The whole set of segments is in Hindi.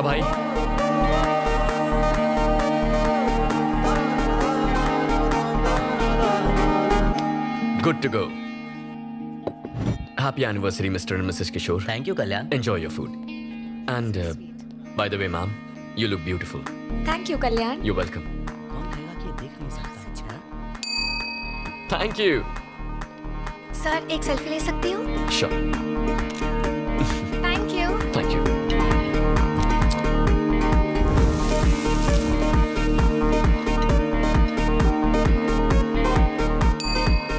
भाई। Good to go. Happy anniversary Mr and Mrs Kishore. Thank you Kalyan. Enjoy your food and by the way ma'am, you look beautiful. Thank you Kalyan. You welcome. कौन कहेगा कि ये देख नहीं सकता? Thank you. सर एक सेल्फी ले सकती हूँ? Sure. Thank you. Thank you.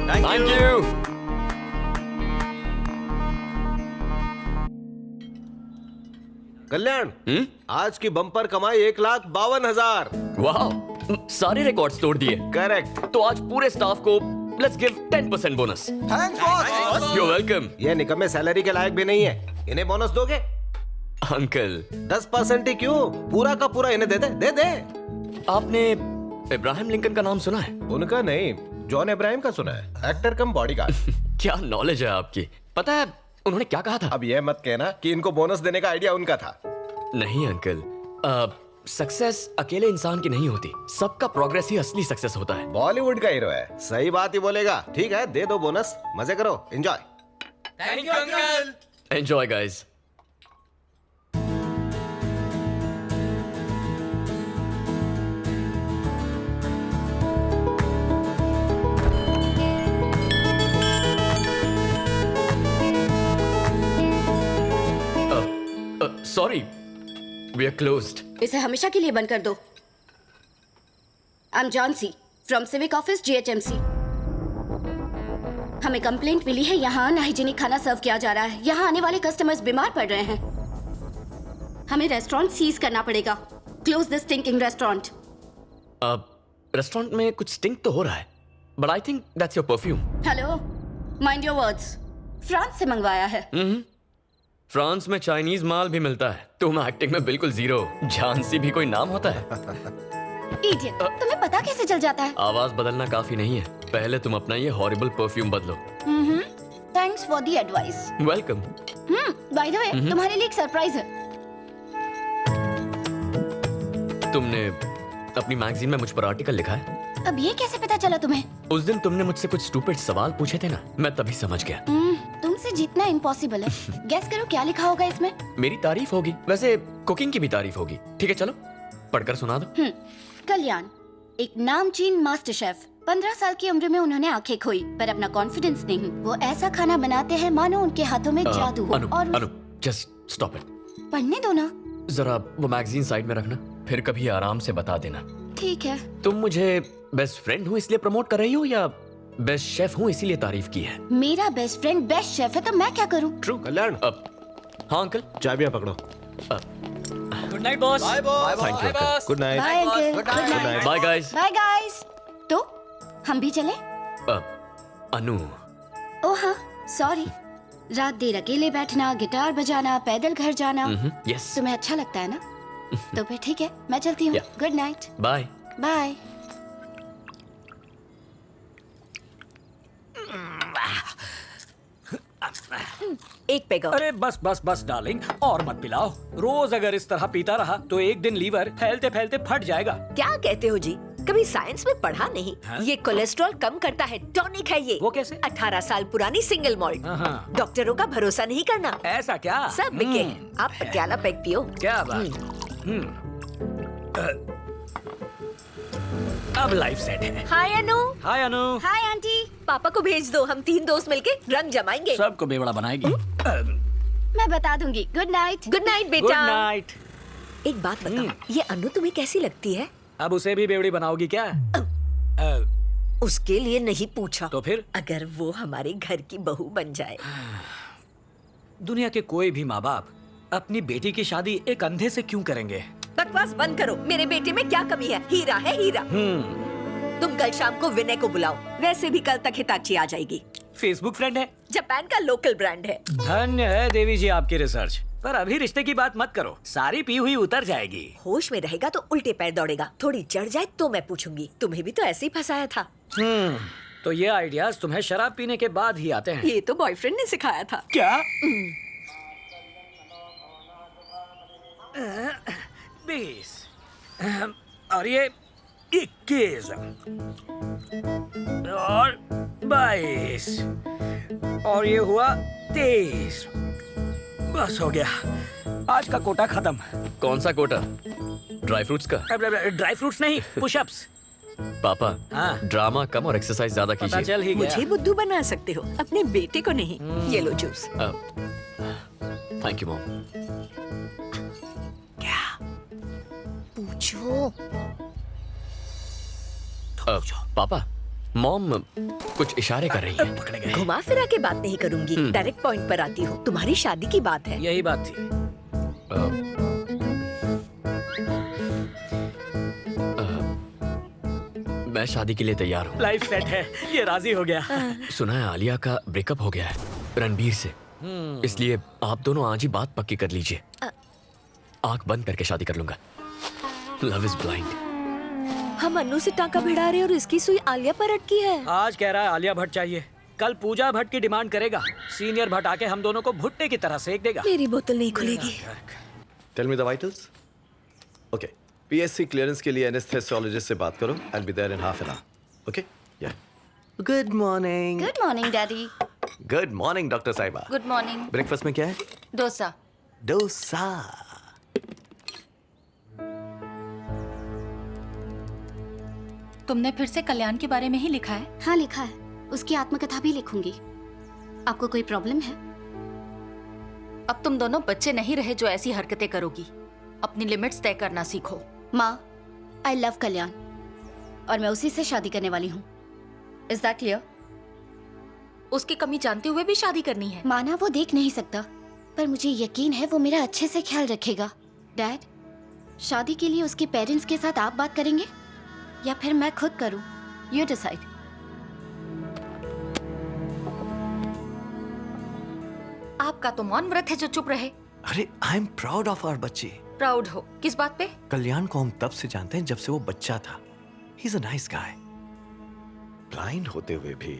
Thank you. Kalyan, आज की बम्पर कमाई 1,52,000। वाह, सारे रिकॉर्ड्स तोड़ दिए। करेक्ट। तो आज पूरे स्टाफ को let's give 10% bonus. Thanks boss. You welcome. ये निकम्मे सैलरी के लायक भी नहीं है, इन्हें बोनस दोगे? अंकल 10% ही क्यों, पूरा का पूरा इन्हें दे दे। आपने इब्राहिम लिंकन का नाम सुना है? उनका नहीं, जॉन इब्राहिम का सुना है। एक्टर कम बॉडीगार्ड। क्या नॉलेज है आपकी। पता है उन्होंने क्या कहा था? अब ये मत कहना कि इनको बोनस देने का आइडिया उनका था। नहीं अंकल, सक्सेस अकेले इंसान की नहीं होती, सबका प्रोग्रेस ही असली सक्सेस होता है। बॉलीवुड का हीरो है, सही बात ही बोलेगा। ठीक है, दे दो बोनस, मजे करो, enjoy. Thank you uncle. Enjoy guys. Sorry, we are closed. इसे हमेशा के लिए बंद कर दो। I am Johnsy from civic office GHMC। हमें कंप्लेंट मिली है, यहाँ अनहाइजीनिक खाना सर्व किया जा रहा है। यहाँ आने वाले कस्टमर्स बीमार पड़ रहे हैं। हमें रेस्टोरेंट सीज करना पड़ेगा। Close this stinking restaurant. Restaurant में कुछ स्टिंक तो हो रहा है, but I think that's your perfume. Hello, mind your words. France से मंगवाया है। फ्रांस में चाइनीज माल भी मिलता है। तुम एक्टिंग में बिल्कुल जीरो। झांसी भी कोई नाम होता है? इडियट, तुम्हें पता कैसे चल जाता है? आवाज बदलना काफी नहीं है, पहले तुम अपना ये हॉरिबल परफ्यूम बदलो। Thanks for the advice. Welcome. Bye the वे, तुम्हारे लिए एक सरप्राइज है। तुमने अपनी मैगजीन में मुझ पर आर्टिकल लिखा है? अब ये कैसे पता चला तुम्हें? उस दिन तुमने मुझसे कुछ स्टूपिड सवाल पूछे थे ना, मैं तभी समझ गया। तुमसे जीतना इम्पॉसिबल है। गेस करो क्या लिखा होगा इसमें? मेरी तारीफ होगी, वैसे कुकिंग की भी तारीफ होगी। ठीक है चलो पढ़कर सुना दो। कल्याण, एक नामचीन मास्टर शेफ। 15 साल की उम्र में उन्होंने आंखें खोई, पर अपना कॉन्फिडेंस नहीं। वो ऐसा खाना बनाते हैं मानो उनके हाथों में जादू हो। अनु, जस्ट स्टॉप इट। पढ़ने दो ना। जरा वो मैगजीन साइड में रखना, फिर कभी आराम से बता देना। ठीक है। तुम मुझे बेस्ट फ्रेंड हूँ इसलिए प्रमोट कर रही हो या बेस्ट शेफ हूँ इसीलिए तारीफ की है? मेरा बेस्ट फ्रेंड बेस्ट शेफ है तो मैं क्या करूँ? ट्रू। कल्याण, हाँ अंकल, चाबियां पकड़ो। Good night boss. Bye boss. Thank you uncle. Good night. Bye uncle. Good night. Bye guys. Bye guys. तो हम भी चले? अनु, ओह हाँ, सॉरी। रात देर अकेले बैठना, गिटार बजाना, पैदल घर जाना, यस। तुम्हें अच्छा लगता है ना? तो फिर ठीक है, मैं चलती हूँ। Good night. बाय। बाय। एक पेग और। अरे बस बस बस डार्लिंग, और मत पिलाओ। रोज अगर इस तरह पीता रहा तो एक दिन लीवर फैलते फैलते फट जाएगा। क्या कहते हो जी? कभी साइंस में पढ़ा नहीं? हाँ? ये कोलेस्ट्रॉल कम करता है, टॉनिक है ये। वो कैसे? 18 साल पुरानी सिंगल मॉल्ट। हाँ। डॉक्टरों का भरोसा नहीं करना। ऐसा क्या? सब बिके हैं। आप पटियाला पेग पियो। क्या बात। अब लाइफ सेट है। Hi Anu. Hi Anu. Hi aunty. पापा को भेज दो, हम 3 दोस्त मिलके रंग जमाएंगे। सबको बेवड़ा बनाएगी। मैं बता दूंगी। Good night. Good night good बेटा। नाइट। एक बात बताओ, ये अनु तुम्हें कैसी लगती है? अब उसे भी बेवड़ी बनाओगी क्या? उसके लिए नहीं पूछा। तो फिर? अगर वो हमारे घर की बहू बन जाए। दुनिया के कोई भी माँ बाप अपनी बेटी की शादी एक अंधे से क्यों करेंगे? बकवास बंद करो। मेरे बेटे में क्या कमी है? हीरा है हीरा। तुम कल शाम को विनय को बुलाओ, वैसे भी कल तक हिताची आ जाएगी। फेसबुक फ्रेंड है, जापान का लोकल ब्रांड है। धन्य है देवी जी आपकी रिसर्च। पर अभी रिश्ते की बात मत करो, सारी पी हुई उतर जाएगी। होश में रहेगा तो उल्टे पैर दौड़ेगा, थोड़ी चढ़ जाए तो मैं पूछूंगी। तुम्हें भी तो ऐसे ही फंसाया था। तो ये आइडियाज तुम्हें शराब पीने के बाद ही आते हैं? ये तो बॉयफ्रेंड ने सिखाया था। क्या? 20 और ये 21 और 22 और ये हुआ 23। बस हो गया, आज का कोटा खत्म। कौन सा कोटा? ड्राई फ्रूट्स का? ड्राई फ्रूट्स नहीं, पुशअप्स। पापा, हाँ। ड्रामा कम और एक्सरसाइज ज्यादा पता कीजिए। चल ही गया। मुझे बुद्धू बना सकते हो, अपने बेटे को नहीं। ये लो जूस। Thank you mom. क्या पूछो? पापा, मॉम कुछ इशारे कर रही है। पकड़ गए। घुमा फिरा के बात नहीं करूंगी, डायरेक्ट पॉइंट पर आती हूँ। तुम्हारी शादी की बात है। यही बात थी। मैं शादी के लिए तैयार हूँ। लाइफ सेट है, ये राजी हो गया। सुना है आलिया का ब्रेकअप हो गया है रणबीर से, इसलिए आप दोनों आज ही बात पक्की कर लीजिए। आंख बंद करके शादी कर लूंगा। Love is blind. हम अन्नू से टांका भिड़ा रहे और इसकी सुई आलिया पर अटकी है। आज कह रहा है आलिया भट्ट चाहिए, कल पूजा भट्ट की डिमांड करेगा। सीनियर भट्ट आके हम दोनों को भुट्टे की तरह सेक देगा। मेरी बोतल नहीं खुलेगी। Tell me the vitals. Okay, PSC clearance के लिए एनेस्थेसियोलॉजिस्ट से बात करो। I will be there in half an hour. Okay? Yeah. Good morning. Good morning daddy. Good morning doctor साहिबा। Good morning. ब्रेकफास्ट में क्या है? डोसा। डोसा। तुमने फिर से कल्याण के बारे में ही लिखा है? हाँ लिखा है, उसकी आत्मकथा भी लिखूंगी। आपको कोई प्रॉब्लम है? अब तुम दोनों बच्चे नहीं रहे जो ऐसी हरकतें करोगी। अपनी लिमिट्स तय करना सीखो। माँ, आई लव कल्याण और मैं उसी से शादी करने वाली हूँ। Is that clear? उसकी कमी जानते हुए भी शादी करनी है? माना वो देख नहीं सकता, पर मुझे यकीन है वो मेरा अच्छे से ख्याल रखेगा। डैड, शादी के लिए उसके पेरेंट्स के साथ आप बात करेंगे या फिर मैं खुद करूं? You decide. आपका तो मौन व्रत है जो चुप रहे। अरे I am proud of our बच्ची। प्राउड हो किस बात पे? कल्याण को हम तब से जानते हैं जब से वो बच्चा था। He is a nice guy. Blind होते हुए भी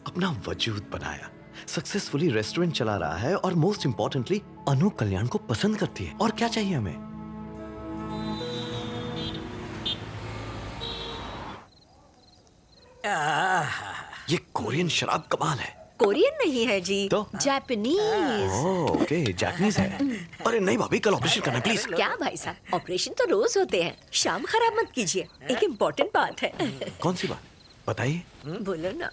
अपना वजूद बनाया, सक्सेसफुली रेस्टोरेंट चला रहा है और मोस्ट इंपॉर्टेंटली अनु कल्याण को पसंद करती है। और क्या चाहिए हमें? ये कोरियन शराब कमाल है। कोरियन नहीं है जी, तो? जापानीज। ओके, जापानीज है। अरे नहीं भाभी, कल ऑपरेशन करना प्लीज। क्या भाई साहब, ऑपरेशन तो रोज होते हैं, शाम खराब मत कीजिए। एक इम्पोर्टेंट बात है। कौन सी बात बताइए? बोलो ना।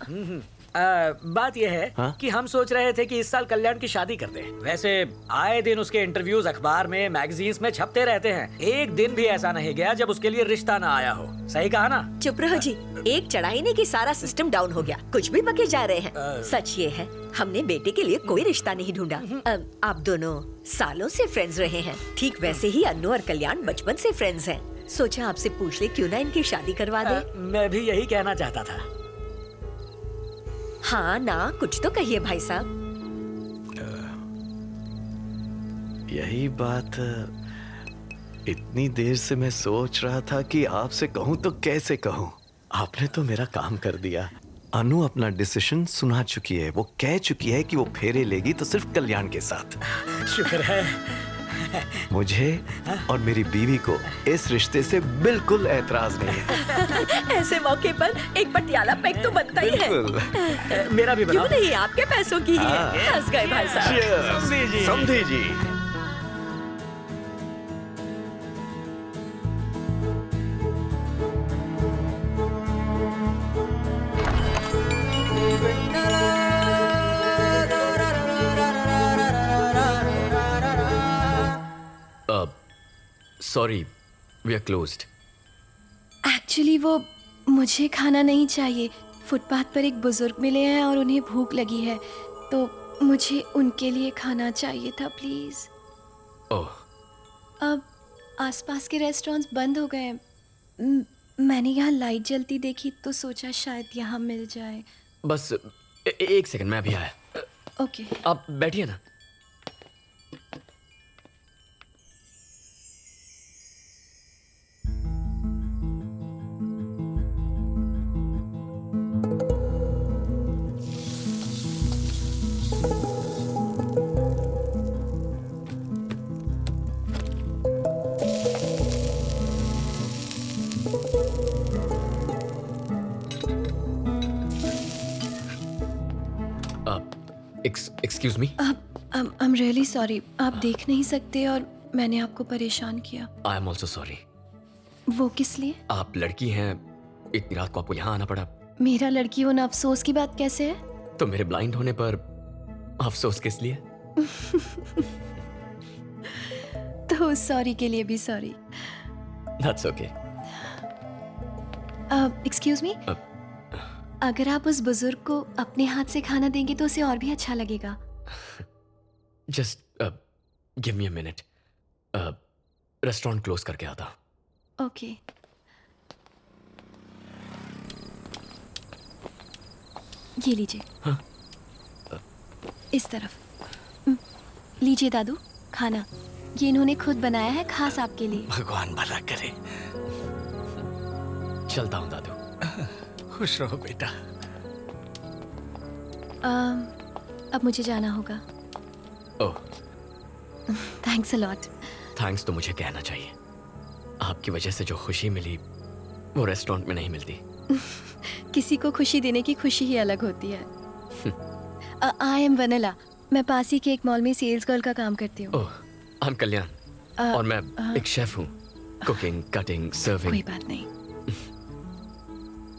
बात यह है हाँ? कि हम सोच रहे थे कि इस साल कल्याण की शादी करते हैं। वैसे आए दिन उसके इंटरव्यूज अखबार में, मैगजीन्स में छपते रहते हैं। एक दिन भी ऐसा नहीं गया जब उसके लिए रिश्ता ना आया हो। सही कहा ना? चुप रहो जी, एक चढ़ाई ने कि सारा सिस्टम डाउन हो गया। कुछ भी बके जा रहे हैं। सच ये है, हमने बेटे के लिए कोई रिश्ता नहीं ढूंढा। आप दोनों सालों से फ्रेंड्स रहे हैं, ठीक वैसे ही अन्नू और कल्याण बचपन से फ्रेंड्स हैं। सोचा आपसे पूछ ले क्यों ना इनकी शादी करवा दे। मैं भी यही कहना चाहता था। हाँ ना, कुछ तो कहिए भाई साहब। यही बात इतनी देर से मैं सोच रहा था कि आपसे कहूं तो कैसे कहूं। आपने तो मेरा काम कर दिया। अनु अपना डिसीजन सुना चुकी है। वो कह चुकी है कि वो फेरे लेगी तो सिर्फ कल्याण के साथ। शुक्र है। मुझे और मेरी बीवी को इस रिश्ते से बिल्कुल ऐतराज नहीं है। ऐसे मौके पर एक पटियाला पैक तो बनता ही है। बिल्कुल। मेरा भी क्यों बनाओ। नहीं, आपके पैसों की ही है। हंस गए भाई साहब। Cheers! समधी जी। समधी जी। Sorry, we are closed. Actually वो मुझे खाना नहीं चाहिए। फुटपाथ पर एक बुजुर्ग मिले हैं और उन्हें भूख लगी है, तो मुझे उनके लिए खाना चाहिए था प्लीज़। ओह, अब आसपास के रेस्टोरेंट्स बंद हो गए हैं। मैंने यहाँ लाइट जलती देखी तो सोचा शायद यहाँ मिल जाए। बस एक सेकंड, मैं अभी आया। ओके। आप बैठिए ना। Excuse me. I am really sorry, आप देख नहीं सकते और मैंने आपको परेशान किया। I am also sorry. वो किस लिए? आप लड़की हैं, इतनी रात को आपको यहाँ आना पड़ा। मेरा लड़की होना अफसोस की बात कैसे है? तो मेरे ब्लाइंड होने पर अफसोस किस लिए? तो सॉरी के लिए भी sorry. That's okay. Excuse me, अगर आप उस बुजुर्ग को अपने हाथ से खाना देंगे तो उसे और भी अच्छा लगेगा। Just give me a minute. Restaurant close करके आता। ओके। ये लीजिए। हाँ? इस तरफ। लीजिए दादू, खाना ये इन्होंने खुद बनाया है, खास आपके लिए। भगवान भला करे। चलता हूँ दादू। खुश रहो बेटा। अब मुझे जाना होगा। ओह, थैंक्स अ लॉट। थैंक्स तो मुझे कहना चाहिए। आपकी वजह से जो खुशी मिली वो रेस्टोरेंट में नहीं मिलती। किसी को खुशी देने की खुशी ही अलग होती है। आई एम वनीला, मैं पास ही के एक मॉल में सेल्स गर्ल का काम करती हूँ। ओह, आई एम कल्याण और मैं एक शेफ हूँ। Cooking, cutting, serving. कोई बात नहीं।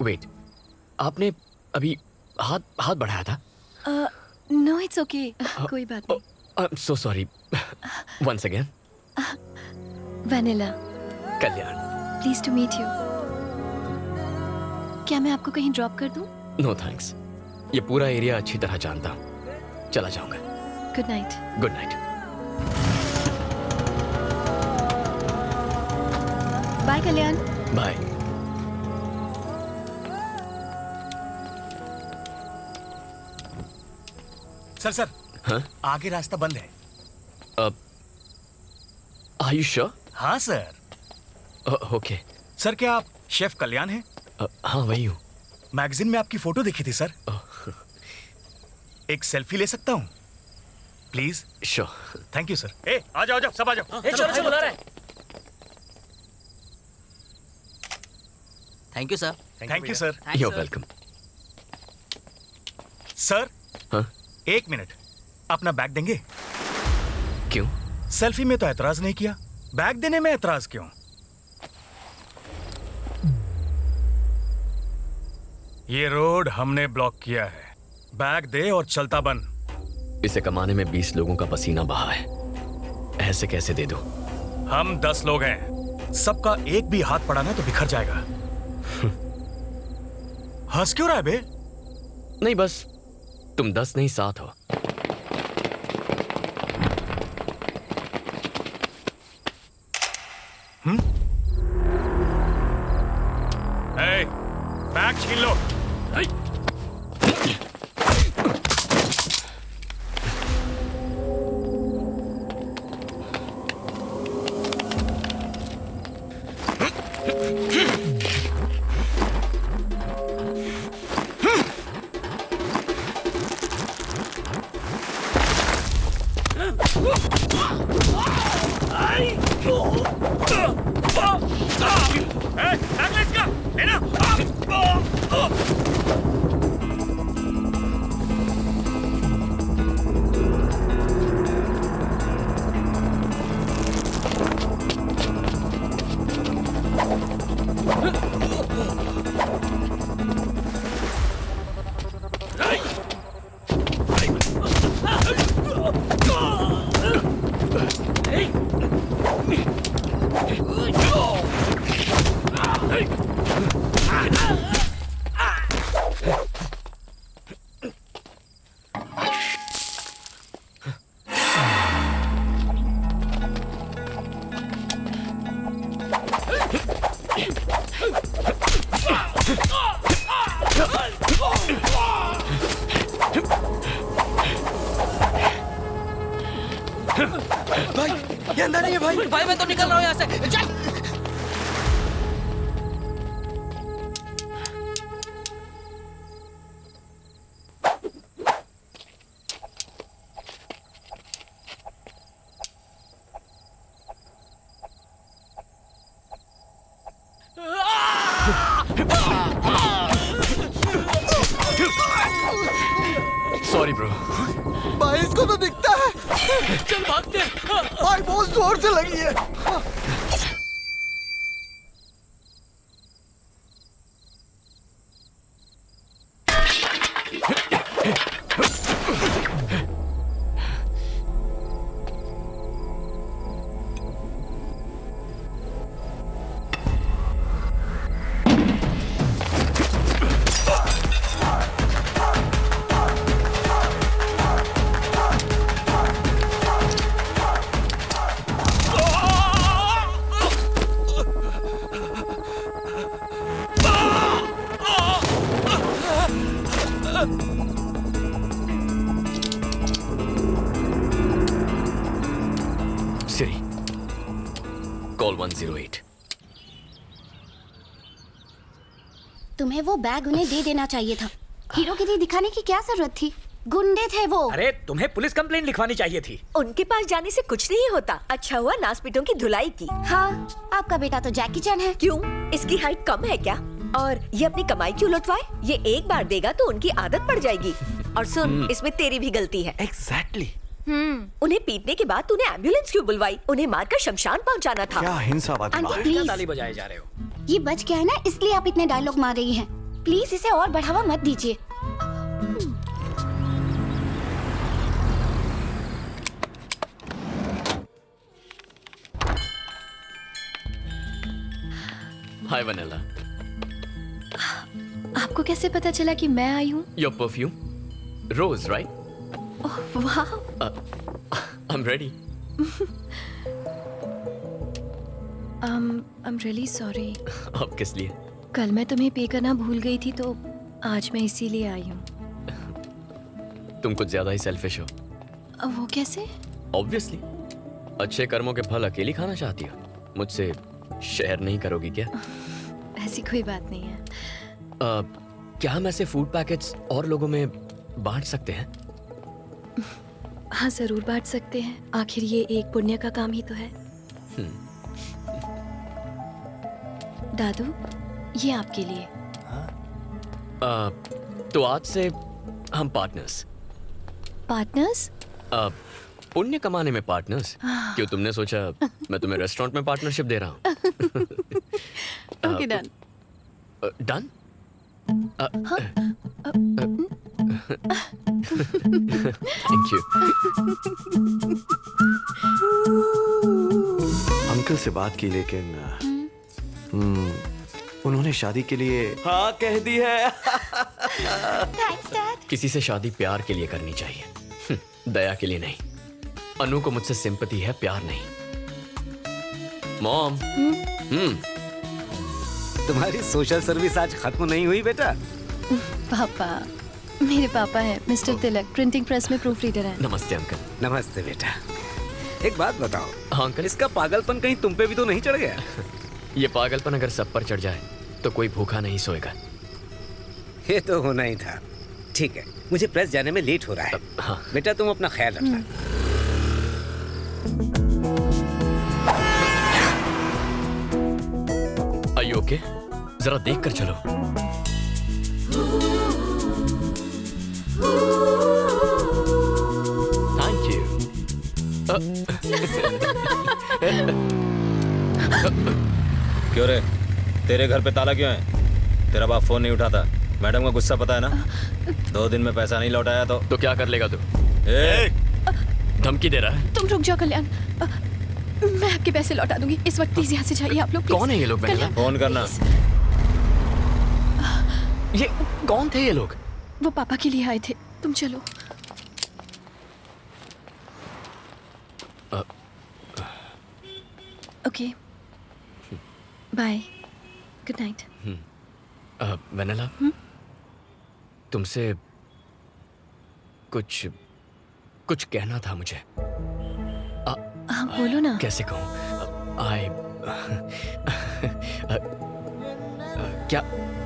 वेट, आपने अभी हाथ बढ़ाया था? नो इट्स ओके, कोई बात नहीं। I am so sorry. Once again. Vanilla, Kalyan. Please to meet you. क्या मैं आपको कहीं ड्रॉप कर दूं? नो थैंक्स, ये पूरा एरिया अच्छी तरह जानता हूँ। चला जाऊंगा। Good night. Good night. Bye Kalyan. Bye. Sir हाँ? आगे रास्ता बंद है। Are you sure? हाँ सर। ओके। सर क्या आप शेफ कल्याण हैं? हाँ वही हूँ। मैगजीन में आपकी फोटो देखी थी सर। एक सेल्फी ले सकता हूँ please? Sure. Thank you sir. ए आ जाओ सब आ जाओ। चलो बुला रहे हैं। Thank you sir. Thank you sir. You are welcome. Sir हाँ? एक मिनट, अपना बैग देंगे? क्यों? सेल्फी में तो एतराज नहीं किया, बैग देने में एतराज क्यों? ये रोड हमने ब्लॉक किया है, बैग दे और चलता बन। इसे कमाने में 20 लोगों का पसीना बहा है, ऐसे कैसे दे दूं? हम 10 लोग हैं, सबका एक भी हाथ पड़ा ना तो बिखर जाएगा। हंस क्यों रहा है बे? नहीं बस तुम 10 नहीं 7 हो। बैग छीन लो। भाई ये अंदर नहीं है भाई मैं तो निकल रहा हूँ यहाँ से। चल। Sorry bro. चल भागते हैं। भाई बहुत जोर से लगी है। सिरी, कॉल 108। तुम्हें वो बैग उन्हें दे देना चाहिए था। हीरोगिरी दिखाने की क्या जरूरत थी? गुंडे थे वो। अरे तुम्हें पुलिस कंप्लेंट लिखवानी चाहिए थी। उनके पास जाने से कुछ नहीं होता। अच्छा हुआ नासपीटों की धुलाई की। हाँ, आपका बेटा तो जैकी चैन है। क्यों? इसकी हाइट कम है क्या? और ये अपनी कमाई क्यों लुटवाए? ये एक बार देगा तो उनकी आदत पड़ जाएगी। और सुन, इसमें तेरी भी गलती है। एग्जैक्टली। उन्हें पीटने के बाद तूने एम्बुलेंस क्यों बुलवाई? उन्हें मारकर शमशान पहुंचाना था। क्या हिंसावादी आंटी, मार। प्लीज। ताली बजाए जा रहे हो। ये बच गया है ना, इसलिए आप इतने डायलॉग मार रही हैं। प्लीज इसे और बढ़ावा मत दीजिए। हाय वनीला। आपको कैसे पता चला कि मैं आई हूँ? Your perfume, rose, right? Oh वाह। I am ready. I am really sorry. अब किस लिए? कल मैं तुम्हें पे करना भूल गई थी, तो आज मैं इसीलिए आई हूँ। तुम कुछ ज्यादा ही सेल्फिश हो। वो कैसे? ऑब्वियसली, अच्छे कर्मों के फल अकेली खाना चाहती हो। मुझसे शेयर नहीं करोगी क्या? ऐसी कोई बात नहीं है। क्या हम ऐसे फूड पैकेट्स और लोगों में बांट सकते हैं? हाँ, जरूर बांट सकते हैं। आखिर ये एक पुण्य का काम ही तो है। दादू, ये आपके लिए। तो आज से हम पार्टनर्स। पार्टनर्स? पुण्य कमाने में पार्टनर्स। क्यों, तुमने सोचा मैं तुम्हें रेस्टोरेंट में पार्टनरशिप दे रहा हूँ? Okay, done. Done? Thank you. Uncle से बात की, लेकिन उन्होंने शादी के लिए हाँ कह दी है। Thanks dad. किसी से शादी प्यार के लिए करनी चाहिए, दया के लिए नहीं। अनु को मुझसे सिंपैथी है, प्यार नहीं। मॉम। तुम्हारी सोशल सर्विस आज खत्म नहीं हुई बेटा? पापा, मेरे पापा हैं मिस्टर तिलक, प्रिंटिंग प्रेस में प्रूफ रीडर हैं। नमस्ते अंकल। नमस्ते बेटा। एक बात बताओ। हाँ अंकल। इसका पागलपन कहीं तुम पे भी तो नहीं चढ़ गया? ये पागलपन अगर सब पर चढ़ जाए तो कोई भूखा नहीं सोएगा। ये तो होना ही था। ठीक है, मुझे प्रेस जाने में लेट हो रहा है। हाँ। बेटा तुम अपना ख्याल रखना। Are you okay? जरा देख कर चलो। Thank you. क्यों रे, तेरे घर पे ताला क्यों है? तेरा बाप फोन नहीं उठाता। मैडम का गुस्सा पता है ना? 2 दिन में पैसा नहीं लौटाया तो क्या कर लेगा तू? धमकी दे रहा है? तुम रुक जाओ कल्याण, मैं आपके पैसे लौटा दूंगी। इस वक्त प्लीज यहाँ से जाइए आप लोग। कौन है ये लोग? फोन करना। ये कौन थे ये लोग? वो पापा के लिए आए थे। तुम चलो। Okay, bye, good night. Vanilla, तुमसे कुछ कुछ कहना था मुझे। हाँ बोलो ना। कैसे कहूँ?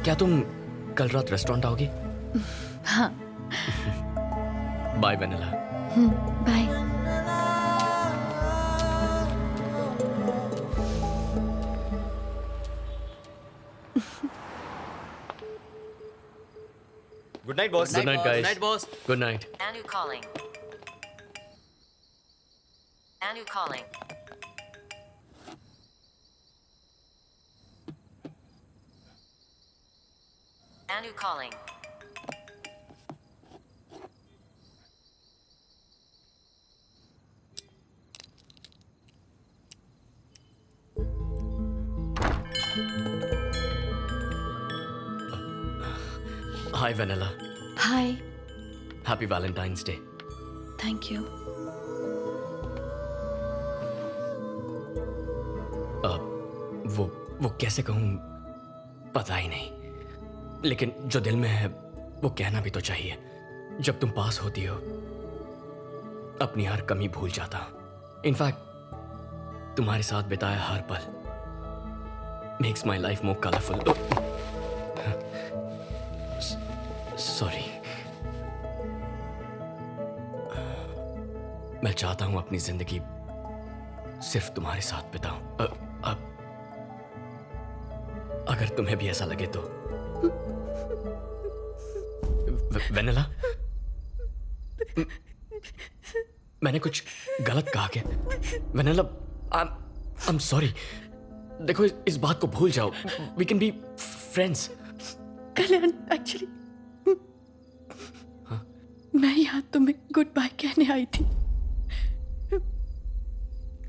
क्या तुम कल रात रेस्टोरेंट आओगी? हाँ। Bye Vanilla. Bye. Good night boss. Good night guys. Good night, boss. Good night. Anu calling. Anu calling. Anu calling. Hi, Vanilla. Hi Happy Valentine's Day. Thank you. वो कैसे कहूँ पता ही नहीं, लेकिन जो दिल में है वो कहना भी तो चाहिए। जब तुम पास होती हो अपनी हर कमी भूल जाता हूँ। इनफैक्ट तुम्हारे साथ बिताया हर पल makes my life more colourful. Sorry. मैं चाहता हूं अपनी जिंदगी सिर्फ तुम्हारे साथ बिताऊं। अब अगर तुम्हें भी ऐसा लगे तो। वेनिला, मैंने कुछ गलत कहा क्या? Vennela, I am sorry. देखो, इस बात को भूल जाओ। We can be friends. Kalyan, actually मैं यहाँ तुम्हें गुड बाय कहने आई थी।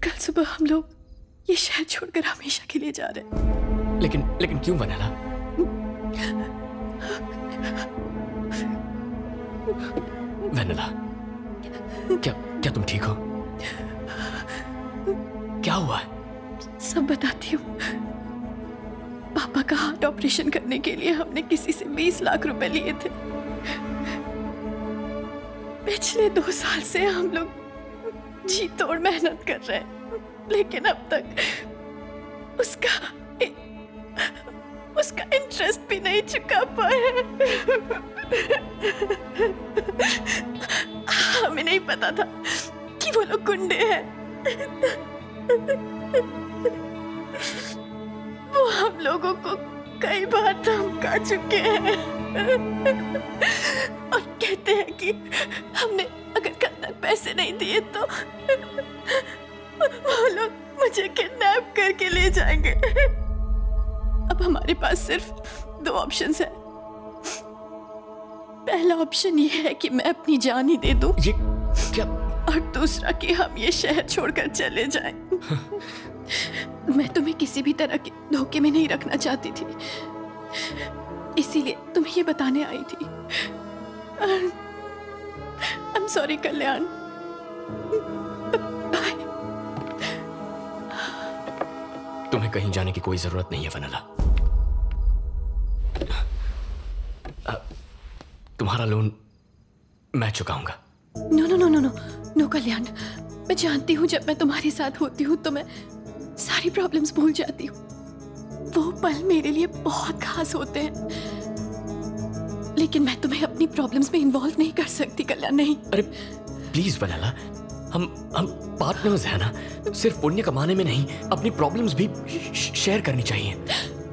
कल सुबह हम लोग ये शहर छोड़कर हमेशा के लिए जा रहे हैं। लेकिन क्यों वेनिला? वेनिला, क्या तुम ठीक हो? क्या हुआ है? सब बताती हूँ। पापा का हार्ट ऑपरेशन करने के लिए हमने किसी से 20 लाख रुपए लिए थे। पिछले 2 साल से हम लोग जी तोड़ मेहनत कर रहे हैं, लेकिन अब तक उसका इंटरेस्ट भी नहीं चुका पाए। हमें नहीं पता था कि वो लोग गुंडे हैं। वो हम लोगों को कई बार धमका चुके हैं और कहते हैं कि हमने अगर कल तक पैसे नहीं दिए तो वो लोग मुझे किडनैप करके ले जाएंगे। अब हमारे पास सिर्फ 2 ऑप्शंस हैं। पहला ऑप्शन ये है कि मैं अपनी जान ही दे दूं, ये क्या? और दूसरा कि हम ये शहर छोड़कर चले जाएं। मैं तुम्हें किसी भी तरह के धोखे में नहीं रखना चाहती थी, इसीलिए तुम्हें ये बताने आई थी। I'm sorry, Kalyan. बाय। तुम्हें कहीं जाने की कोई जरूरत नहीं है वेनिला। तुम्हारा लोन मैं चुकाऊंगा। नो कल्याण। मैं जानती हूँ जब मैं तुम्हारे साथ होती हूँ तो मैं सारी प्रॉब्लम्स भूल जाती हूँ। वो पल मेरे लिए बहुत खास होते हैं, लेकिन मैं तुम्हें अपनी प्रॉब्लम्स में इन्वॉल्व नहीं कर सकती कल्याण। नहीं। अरे प्लीज वेनिला, हम पार्टनर्स हैं ना। सिर्फ पुण्य कमाने में नहीं, अपनी प्रॉब्लम्स भी शेयर करनी चाहिए।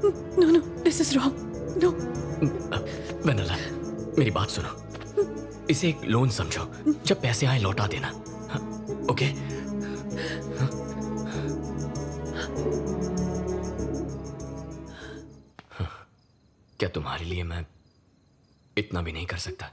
No, this is wrong. No Vennela, मेरी बात सुनो। इसे एक लोन समझो, जब पैसे आए लौटा देना। ओके? क्या तुम्हारे लिए मैं इतना भी नहीं कर सकता?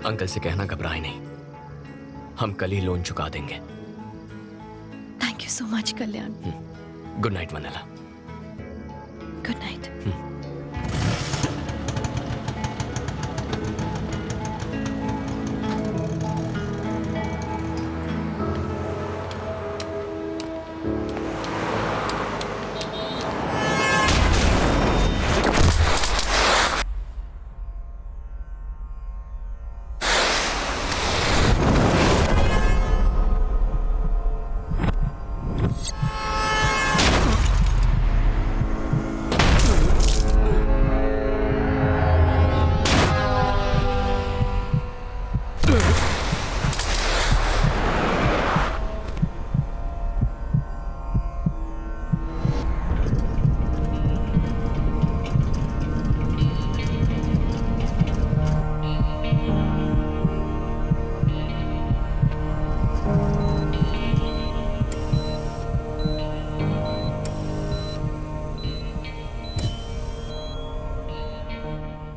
अंकल से कहना घबराए नहीं, हम कल ही लोन चुका देंगे। Thank you so much Kalyan. Good night vanilla. Good night.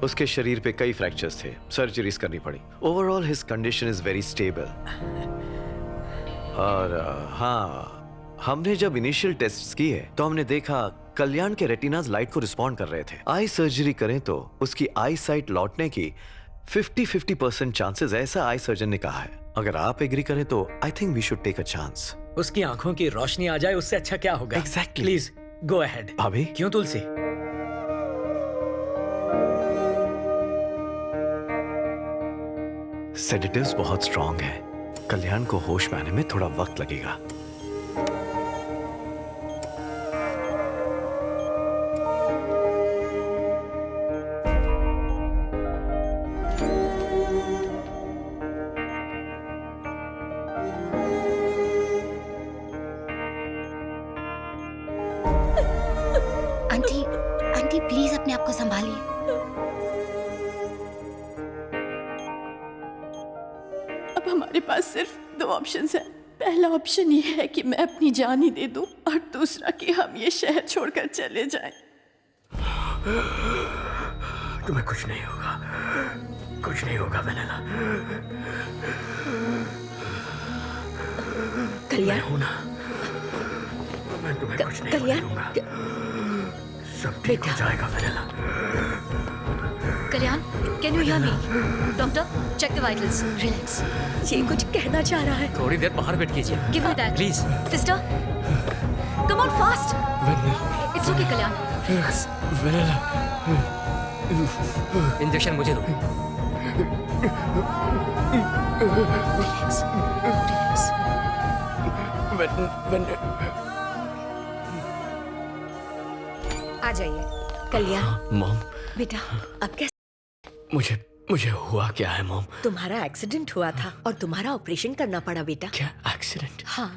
उसके शरीर पे कई फ्रैक्चर्स थे, सर्जरीज करनी पड़ी। Overall his condition is very stable. और हाँ, हमने जब इनिशियल टेस्ट्स किए तो हमने देखा कल्याण के रेटिनाज लाइट को रिस्पॉन्ड कर रहे थे। आई सर्जरी करें तो उसकी आई साइट लौटने की 50% चांसेस, ऐसा आई सर्जन ने कहा है। अगर आप एग्री करें तो I think we should take a chance. उसकी आंखों की रोशनी आ जाए उससे अच्छा क्या होगा? Exactly. Please go ahead. भाभी क्यों तुलसी? सेडेटिव्स बहुत स्ट्रॉन्ग है, कल्याण को होश में आने में थोड़ा वक्त लगेगा। आंटी, आंटी प्लीज अपने आप को संभालिए। अब हमारे पास सिर्फ दो ऑप्शंस हैं। पहला ऑप्शन ये है कि मैं अपनी जान ही दे दूं, और दूसरा कि हम ये शहर छोड़कर चले जाएं। तुम्हें कुछ नहीं होगा, कुछ नहीं होगा वेनेला। कल्याण, मैं हूं ना, मैं तुम्हें कुछ नहीं होने दूंगा। सब ठीक हो जाएगा Vennela. Kalyan, can you hear me? Doctor, check the vitals. Relax. ये कुछ कहना चाह रहा है। थोड़ी देर बाहर वेट कीजिए। Give me that please. Sister, come on fast. It's okay Kalyan. Vennela, injection मुझे दो। Relax, relax. आ जाइए। कल्याण, मॉम, बेटा अब कैसे? मुझे हुआ क्या है मॉम? तुम्हारा एक्सीडेंट हुआ था और तुम्हारा ऑपरेशन करना पड़ा बेटा। क्या एक्सीडेंट? हाँ।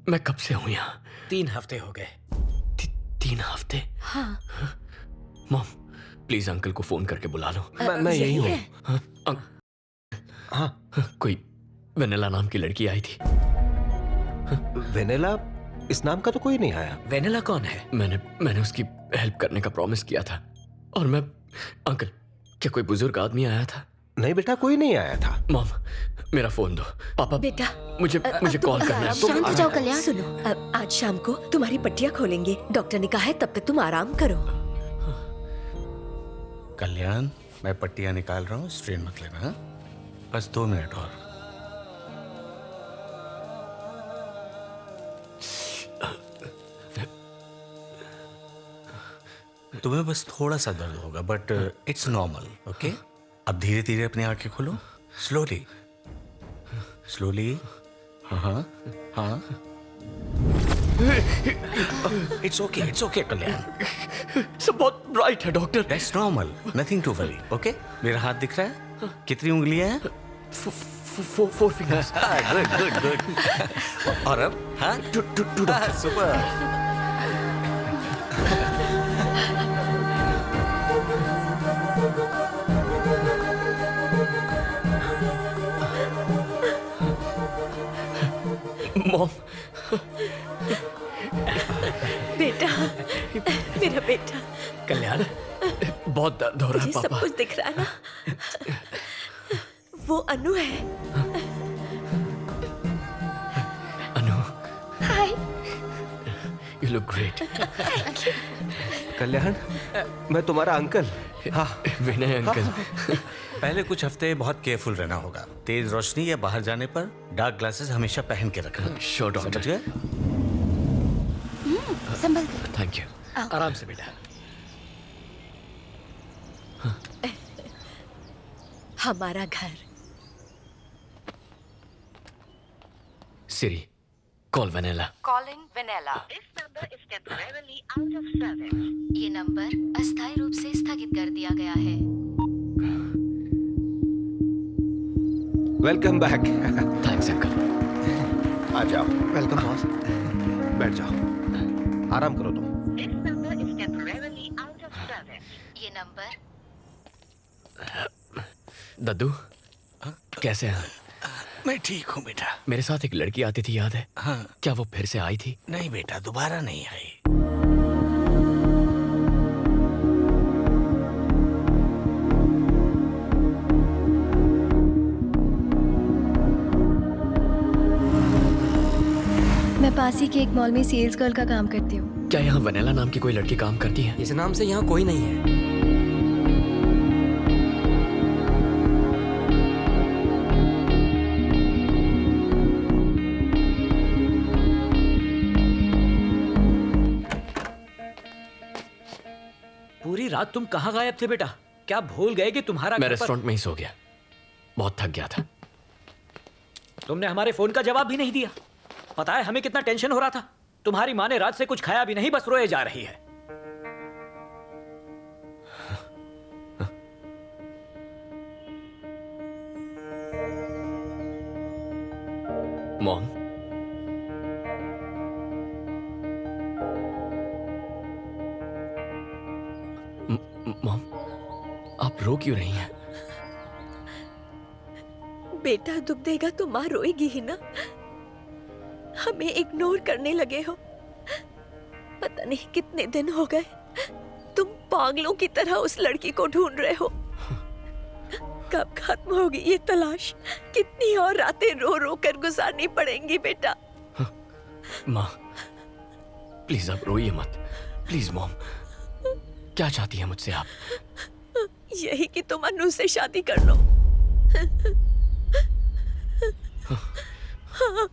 मैं कब से हूँ यहाँ? 3 हफ्ते हो गए। 3 हफ्ते? हाँ। मॉम प्लीज अंकल को फोन करके बुला लो। मैं यही हूँ। हाँ, कोई वेनेला नाम की लड़की आई थी। वेनेला? इस नाम का तो कोई नहीं आया। वेनेला कौन है? मैंने उसकी हेल्प करने का प्रॉमिस किया था। और मैं अंकल, क्या कोई बुजुर्ग आदमी आया था? नहीं बेटा, कोई नहीं आया था। मॉम मेरा फोन दो। पापा बेटा मुझे कॉल करना है। शांत हो जाओ कल्याण। सुनो, आज शाम को तुम्हारी पट्टियां खोलेंगे। डॉक्टर ने कहा है तब तक तुम आराम करो। कल्याण, मैं पट्टियां निकाल रहा हूँ, स्ट्रेन मत लेना। हाँ? बस 2 मिनट और। तुम्हें बस थोड़ा सा दर्द होगा, बट इट्स नॉर्मल। ओके, अब धीरे धीरे अपनी आंखें खोलो। Slowly slowly. हाँ हाँ, इट्स ओके कल्याण। सब बहुत ब्राइट है doctor. That's normal, nothing to worry. Okay, मेरा हाथ दिख रहा है? कितनी उंगलियां हैं? 4 फिंगर्स। गुड। और अब? हाँ, सुपर। मॉम, बेटा, मेरा बेटा। कल्याण, बहुत दर्द हो रहा है मुझे पापा। सब कुछ दिख रहा है ना? वो अनु है। Anu, hi. You look great. Kalyan, मैं तुम्हारा अंकल। हाँ, विनय अंकल। पहले कुछ हफ्ते बहुत केयरफुल रहना होगा। तेज रोशनी या बाहर जाने पर डार्क ग्लासेस हमेशा पहन के रखना। Sure doctor. समझ गए? संभल कर। Thank you. आराम से बेटा। हमारा घर। Siri, call Vennela. Calling Vanilla. ये नंबर अस्थायी रूप से स्थगित कर दिया गया है। Welcome back. Thanks uncle. आ जाओ। Welcome boss. बैठ जाओ, आराम करो तुम। ये नंबर। दद्दू, कैसे हैं? मैं ठीक हूँ बेटा। मेरे साथ एक लड़की आती थी, याद है? हाँ। क्या वो फिर से आई थी? नहीं बेटा, दोबारा नहीं आई। मैं पास ही के एक मॉल में सेल्स गर्ल का काम करती हूँ। क्या यहाँ वनेला नाम की कोई लड़की काम करती है? इस नाम से यहाँ कोई नहीं है। पूरी रात तुम कहाँ गायब थे बेटा? क्या भूल गए कि तुम्हारा मैं घर पर- रेस्टोरेंट में ही सो गया, बहुत थक गया था। तुमने हमारे फोन का जवाब भी नहीं दिया। पता है हमें कितना टेंशन हो रहा था। तुम्हारी माँ ने रात से कुछ खाया भी नहीं, बस रोए जा रही है। मॉम, मॉम, आप रो क्यों रही हैं? बेटा दुख देगा तो माँ रोएगी ही ना। हमें इग्नोर करने लगे हो। पता नहीं कितने दिन हो गए तुम पागलों की तरह उस लड़की को ढूंढ रहे हो। कब खत्म होगी ये तलाश? कितनी और रातें रो रो कर गुजारनी पड़ेंगी बेटा? माँ, प्लीज आप रोइए मत। प्लीज मॉम, क्या चाहती है मुझसे आप? यही कि तुम अनु से शादी कर लो। हाँ,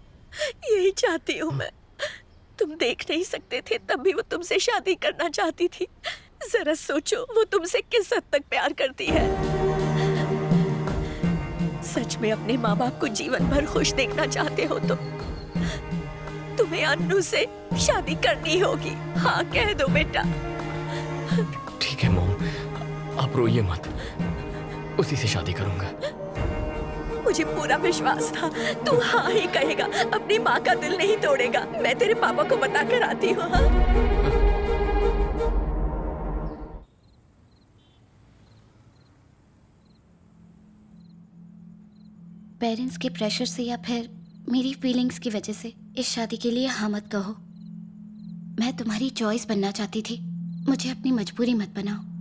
यही चाहती हूँ मैं। तुम देख नहीं सकते थे तब भी वो तुमसे शादी करना चाहती थी। जरा सोचो वो तुमसे किस हद तक प्यार करती है। सच में अपने माँ बाप को जीवन भर खुश देखना चाहते हो तो तुम्हें अनु से शादी करनी होगी। हाँ कह दो बेटा। ठीक है मॉम, आप रोइए मत, उसी से शादी करूंगा। मुझे पूरा विश्वास था तू हाँ ही कहेगा, अपनी माँ का दिल नहीं तोड़ेगा। मैं तेरे पापा को बता कर आती हूँ। हाँ? पेरेंट्स के प्रेशर से या फिर मेरी फीलिंग्स की वजह से इस शादी के लिए हाँ मत कहो। मैं तुम्हारी चॉइस बनना चाहती थी, मुझे अपनी मजबूरी मत बनाओ।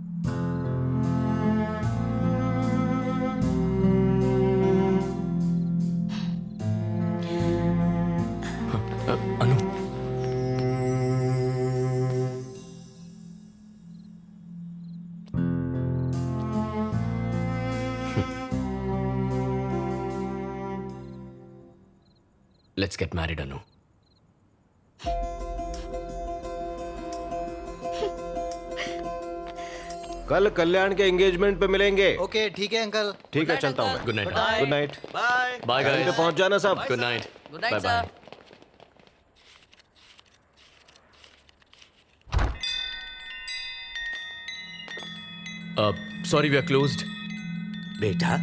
अनु, लेट्स गेट मैरिड अनु। कल कल्याण के एंगेजमेंट पे मिलेंगे। ओके ठीक है अंकल। ठीक है, चलता हूँ मैं। Good night. Good night. Bye bye time पे पहुंच जाना सब। Good night. Good night bye sir. Sorry we are closed. बेटा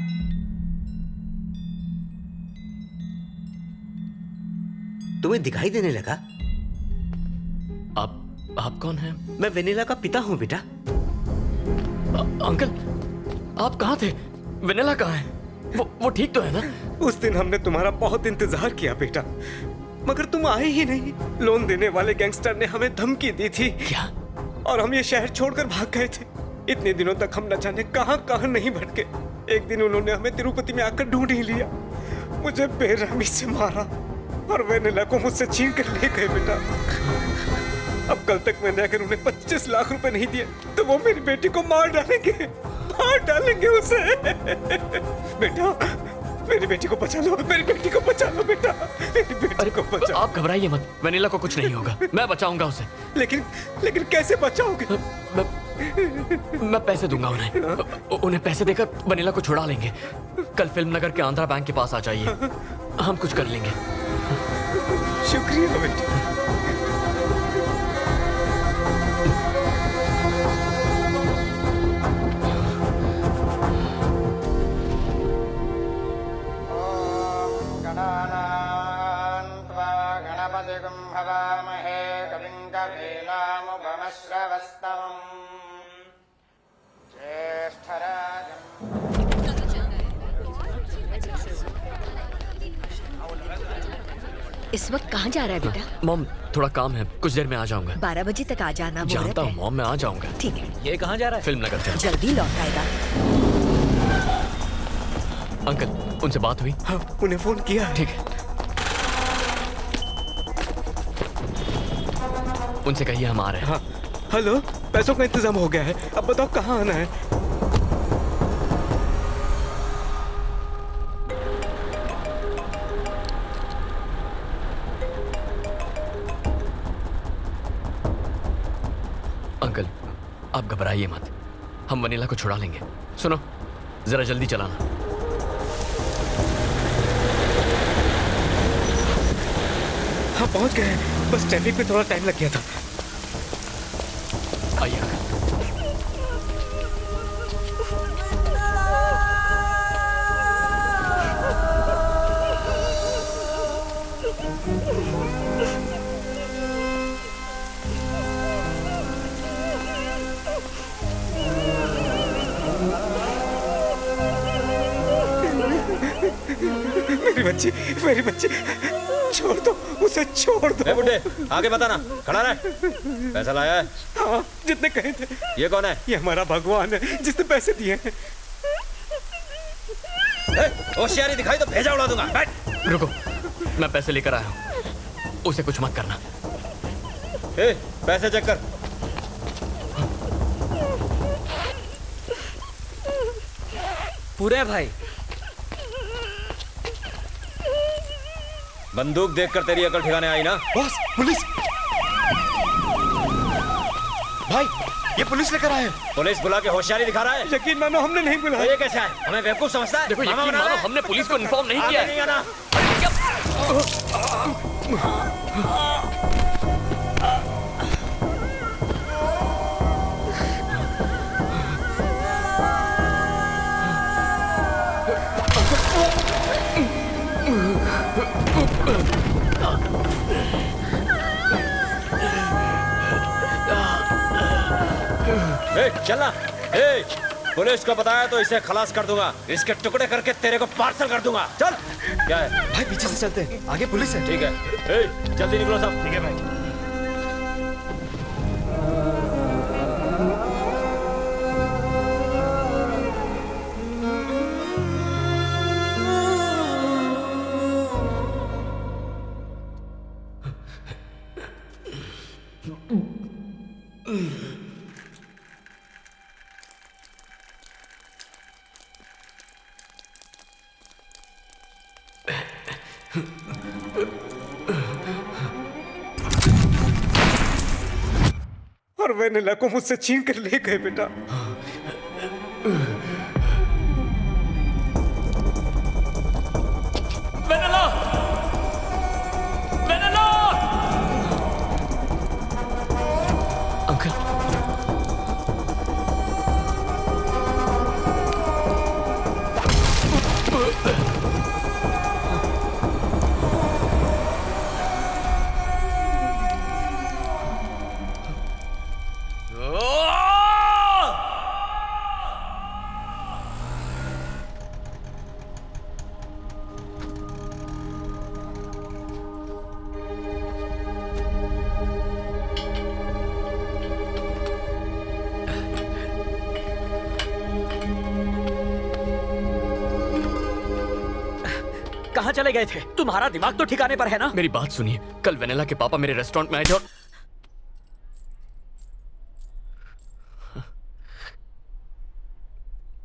तुम्हें दिखाई देने लगा? आप कौन हैं? मैं वेनिला का पिता हूँ बेटा। अंकल, आप कहाँ थे? वेनिला कहाँ है? वो ठीक तो है ना? उस दिन हमने तुम्हारा बहुत इंतजार किया बेटा, मगर तुम आए ही नहीं। लोन देने वाले गैंगस्टर ने हमें धमकी दी थी। क्या? और हम ये शहर छोड़कर भाग गए थे। इतने दिनों तक हम न जाने कहां कहां नहीं भटके। एक दिन उन्होंने हमें तिरुपति में आकर ढूंढ ही लिया। मुझे बेरहमी से मारा और वेनिला को मुझसे छीन कर ले गए बेटा। अब कल तक मैंने अगर उन्हें 25 लाख रुपए नहीं दिए तो वो मेरी बेटी को मार डालेंगे उसे। बेटा मेरी बेटी को बचा लो, मेरी बेटी को बचा लो बेटा, मेरी बेटी को बचा लो। आप घबराइए मत, वेनिला को कुछ नहीं होगा, मैं बचाऊंगा उसे। लेकिन कैसे बचाओगे? मैं पैसे दूंगा उन्हें पैसे देकर वेनिला को छुड़ा लेंगे। कल फिल्म नगर के आंध्रा बैंक के पास आ जाइए, हम कुछ कर लेंगे। शुक्रिया बेटा। इस वक्त कहाँ जा रहा है बेटा? मॉम थोड़ा काम है, कुछ देर में आ जाऊंगा। 12 बजे तक आ जाना। जानता हूँ मॉम, मैं आ जाऊंगा। ठीक है। ये कहाँ जा रहा है? फिल्म नगर जल्दी लौट आएगा। अंकल उनसे बात हुई? हाँ, उन्हें फोन किया। ठीक है। उनसे कहिए हम आ रहे हैं। हाँ हेलो, पैसों का इंतजाम हो गया है, अब बताओ कहाँ आना है? अंकल आप घबराइए मत, हम वनीला को छुड़ा लेंगे। सुनो जरा जल्दी चलाना। हाँ पहुंच गए, बस ट्रैफिक में थोड़ा टाइम लग गया था। आइए अंकल। मेरी बच्ची छोड़ दो उसे, छोड़ दो। बुड्ढे आगे बताना, खड़ा रह। पैसा लाया है? हाँ जितने कहे थे। ये कौन है? ये हमारा भगवान है जिसने पैसे दिए हैं। होशियारी दिखाई तो भेजा उड़ा दूंगा। बैठ। रुको, मैं पैसे लेकर आया हूँ, उसे कुछ मत करना। पैसे चेक कर। पूरे भाई, बंदूक देखकर तेरी अकल ठिकाने आई ना? Boss police! भाई ये पुलिस लेकर आए। पुलिस बुला के होशियारी दिखा रहा है? यकीन मानो हमने नहीं बुलाया। तो ये कैसे है? हमें बेवकूफ समझता है? देखो यकीन मानो हमने पुलिस को इन्फॉर्म नहीं किया नहीं आना। चलना। पुलिस को बताया तो इसे खलास कर दूंगा, इसके टुकड़े करके तेरे को पार्सल कर दूंगा। चल। क्या है भाई? पीछे से चलते हैं, आगे पुलिस है। ठीक है, जल्दी निकलो सब। ठीक है भाई। और वेनिला को मुझसे छीन कर ले गए बेटा। वेनिला! वेनिला! अंकल कहाँ चले गए थे? तुम्हारा दिमाग तो ठिकाने पर है ना? मेरी बात सुनिए, कल वेनिला के पापा मेरे रेस्टोरेंट में आए थे और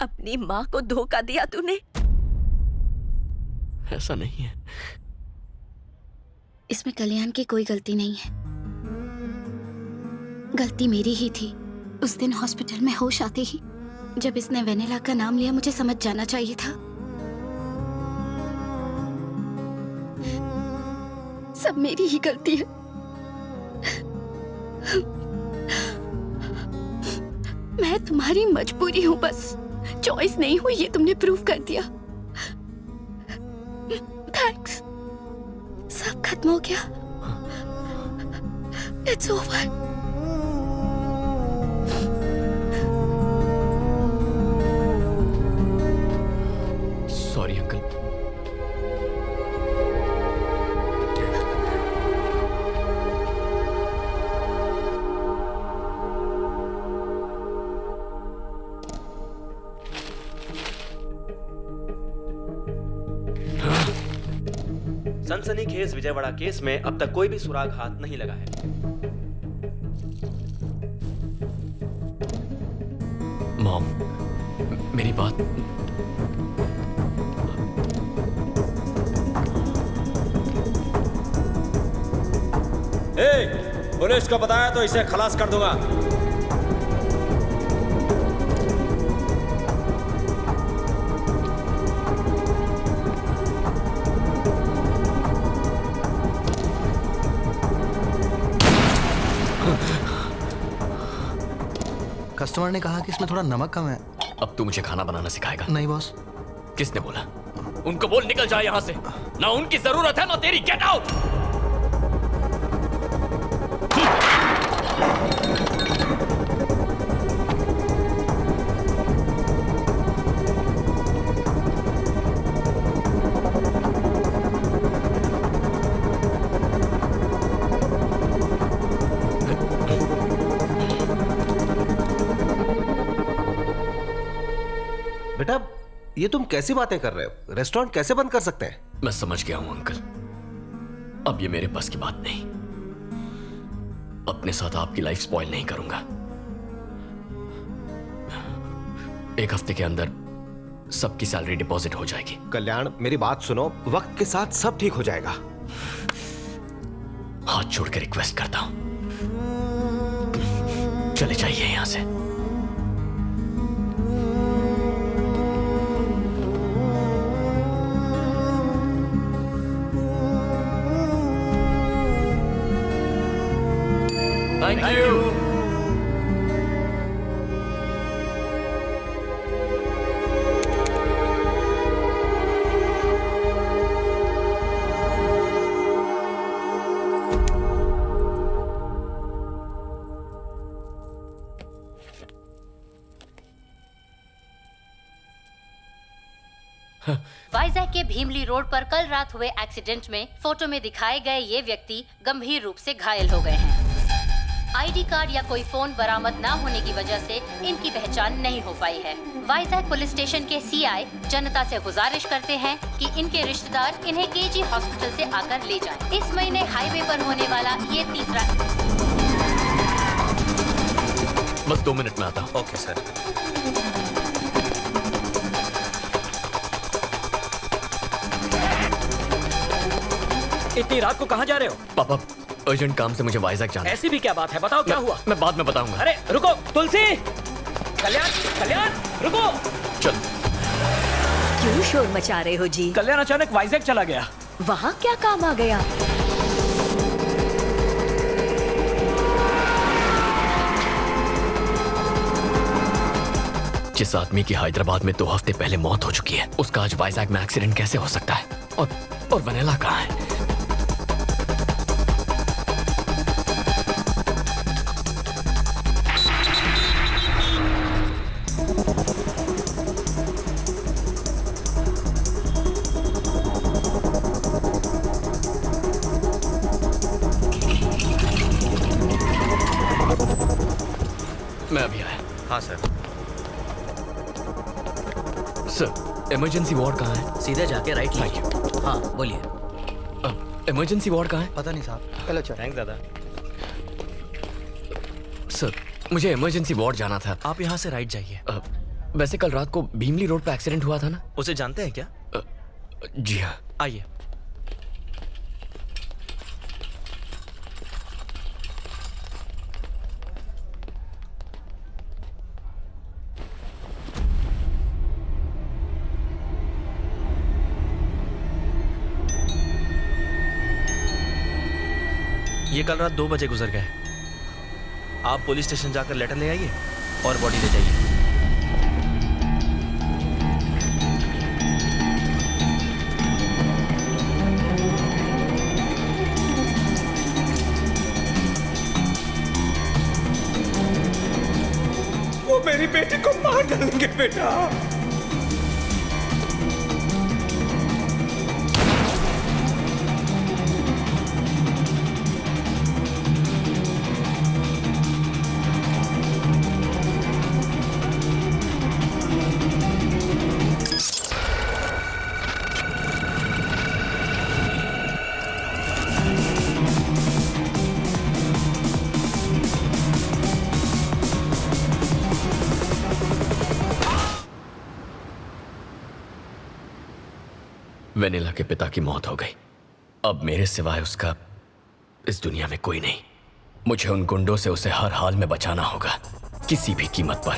अपनी माँ को धोखा दिया तूने। ऐसा नहीं है। इसमें कल्याण की कोई गलती नहीं है, गलती मेरी ही थी। उस दिन हॉस्पिटल में होश आते ही जब इसने वेनिला का नाम लिया, मुझे समझ जाना चाहिए था। सब मेरी ही गलती है। मैं तुम्हारी मजबूरी हूं, बस चॉइस नहीं हुई, ये तुमने प्रूव कर दिया। थैंक्स। सब खत्म हो गया। It's over. Sorry uncle. सनसनीखेज विजयवाड़ा केस में अब तक कोई भी सुराग हाथ नहीं लगा है। मॉम, मेरी बात। पुलिस को बताया तो इसे खलास कर दूंगा। कस्टमर ने कहा कि इसमें थोड़ा नमक कम है। अब तू मुझे खाना बनाना सिखाएगा? नहीं बॉस। किसने बोला? उनको बोल निकल जाए यहाँ से। ना उनकी जरूरत है ना तेरी। Get out. बेटा, ये तुम कैसी बातें कर रहे हो? रेस्टोरेंट कैसे बंद कर सकते हैं? मैं समझ गया हूं अंकल, अब ये मेरे बस की बात नहीं। अपने साथ आपकी लाइफ स्पॉइल नहीं करूंगा। एक हफ्ते के अंदर सबकी सैलरी डिपॉजिट हो जाएगी। कल्याण, मेरी बात सुनो, वक्त के साथ सब ठीक हो जाएगा। हाथ जोड़ के रिक्वेस्ट करता हूं, चले जाइए यहां से। Thank you. वाइजैक के भीमली रोड पर कल रात हुए एक्सीडेंट में फोटो में दिखाए गए ये व्यक्ति गंभीर रूप से घायल हो गए हैं। आईडी कार्ड या कोई फोन बरामद न होने की वजह से इनकी पहचान नहीं हो पाई है। वाइजैक पुलिस स्टेशन के सीआई जनता से गुजारिश करते हैं कि इनके रिश्तेदार इन्हें केजी हॉस्पिटल से आकर ले जाएं। इस महीने हाईवे पर होने वाला ये तीसरा। बस 2 मिनट में आता हूँ। Okay sir. इतनी रात को कहाँ जा रहे हो? पापा, अर्जेंट काम से मुझे वाइजैक जाना है। ऐसी भी क्या बात है? बताओ क्या हुआ? मैं बाद में बताऊंगा। अरे रुको, तुलसी, कल्याण, कल्याण, रुको। चल। क्यों शोर मचा रहे हो जी? कल्याण अचानक वाइजैक चला गया। वहाँ क्या काम आ गया? जिस आदमी की हैदराबाद में 2 हफ्ते पहले मौत हो चुकी है, उसका आज वाइजैक में एक्सीडेंट कैसे हो सकता है? और वनीला कहाँ है? मैं अभी आया। हाँ सर। सर, इमरजेंसी वार्ड कहाँ है? सीधे जाके राइट। Thank you. हाँ बोलिए। इमरजेंसी वार्ड कहाँ है? पता नहीं साहब, कल अच्छा। थैंक्स दादा। सर, मुझे इमरजेंसी वार्ड जाना था। आप यहाँ से राइट जाइए। वैसे कल रात को भीमली रोड पे एक्सीडेंट हुआ था ना? उसे जानते हैं क्या? जी हाँ। आइए। ये कल रात 2 बजे गुजर गए। आप पुलिस स्टेशन जाकर लेटर ले आइए और बॉडी ले जाइए। वो मेरी बेटी को मार डालेंगे बेटा। वेनिला के पिता की मौत हो गई। अब मेरे सिवाय उसका इस दुनिया में कोई नहीं। मुझे उन गुंडों से उसे हर हाल में बचाना होगा, किसी भी कीमत पर।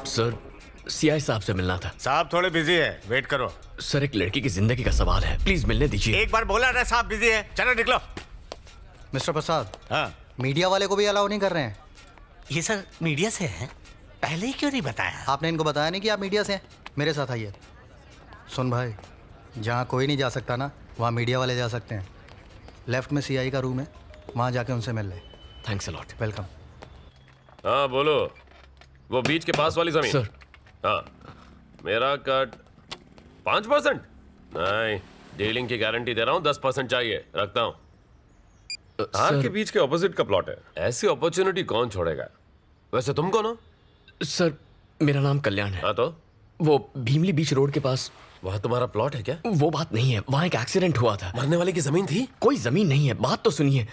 सर, सीआई साहब से मिलना था। साहब थोड़े बिजी है, वेट करो। सर, एक लड़की की जिंदगी का सवाल है, प्लीज मिलने दीजिए। एक बार बोला ना साहब बिजी है, चलो निकलो। मिस्टर प्रसाद, हाँ मीडिया वाले को भी अलाउ नहीं कर रहे हैं। ये सर मीडिया से है, पहले ही क्यों नहीं बताया? आपने इनको बताया नहीं कि आप मीडिया से हैं? मेरे साथ आइए। सुन भाई, जहाँ कोई नहीं जा सकता ना, वहाँ मीडिया वाले जा सकते हैं। लेफ्ट में सीआई का रूम है, वहाँ जाके उनसे मिल ले। Thanks a lot. वेलकम। हाँ बोलो, वो बीच के पास वाली जमीन। सर। हाँ, मेरा कट 5%? नहीं, डीलिंग की गारंटी दे रहा हूँ, 10% चाहिए, रखता हूँ। हार के बीच के ऑपोजिट का प्लॉट है, ऐसी अपॉर्चुनिटी कौन छोड़ेगा? वैसे तुम कौन हो? सर, मेरा नाम कल्याण है। हाँ तो? वो भीमली बीच रोड के पास। वहाँ तुम्हारा प्लॉट है क्या? वो बात नहीं है, वहाँ एक एक्सीडेंट हुआ था। मरने वाले की जमीन थी? कोई जमीन नहीं है, बात तो सुनिए।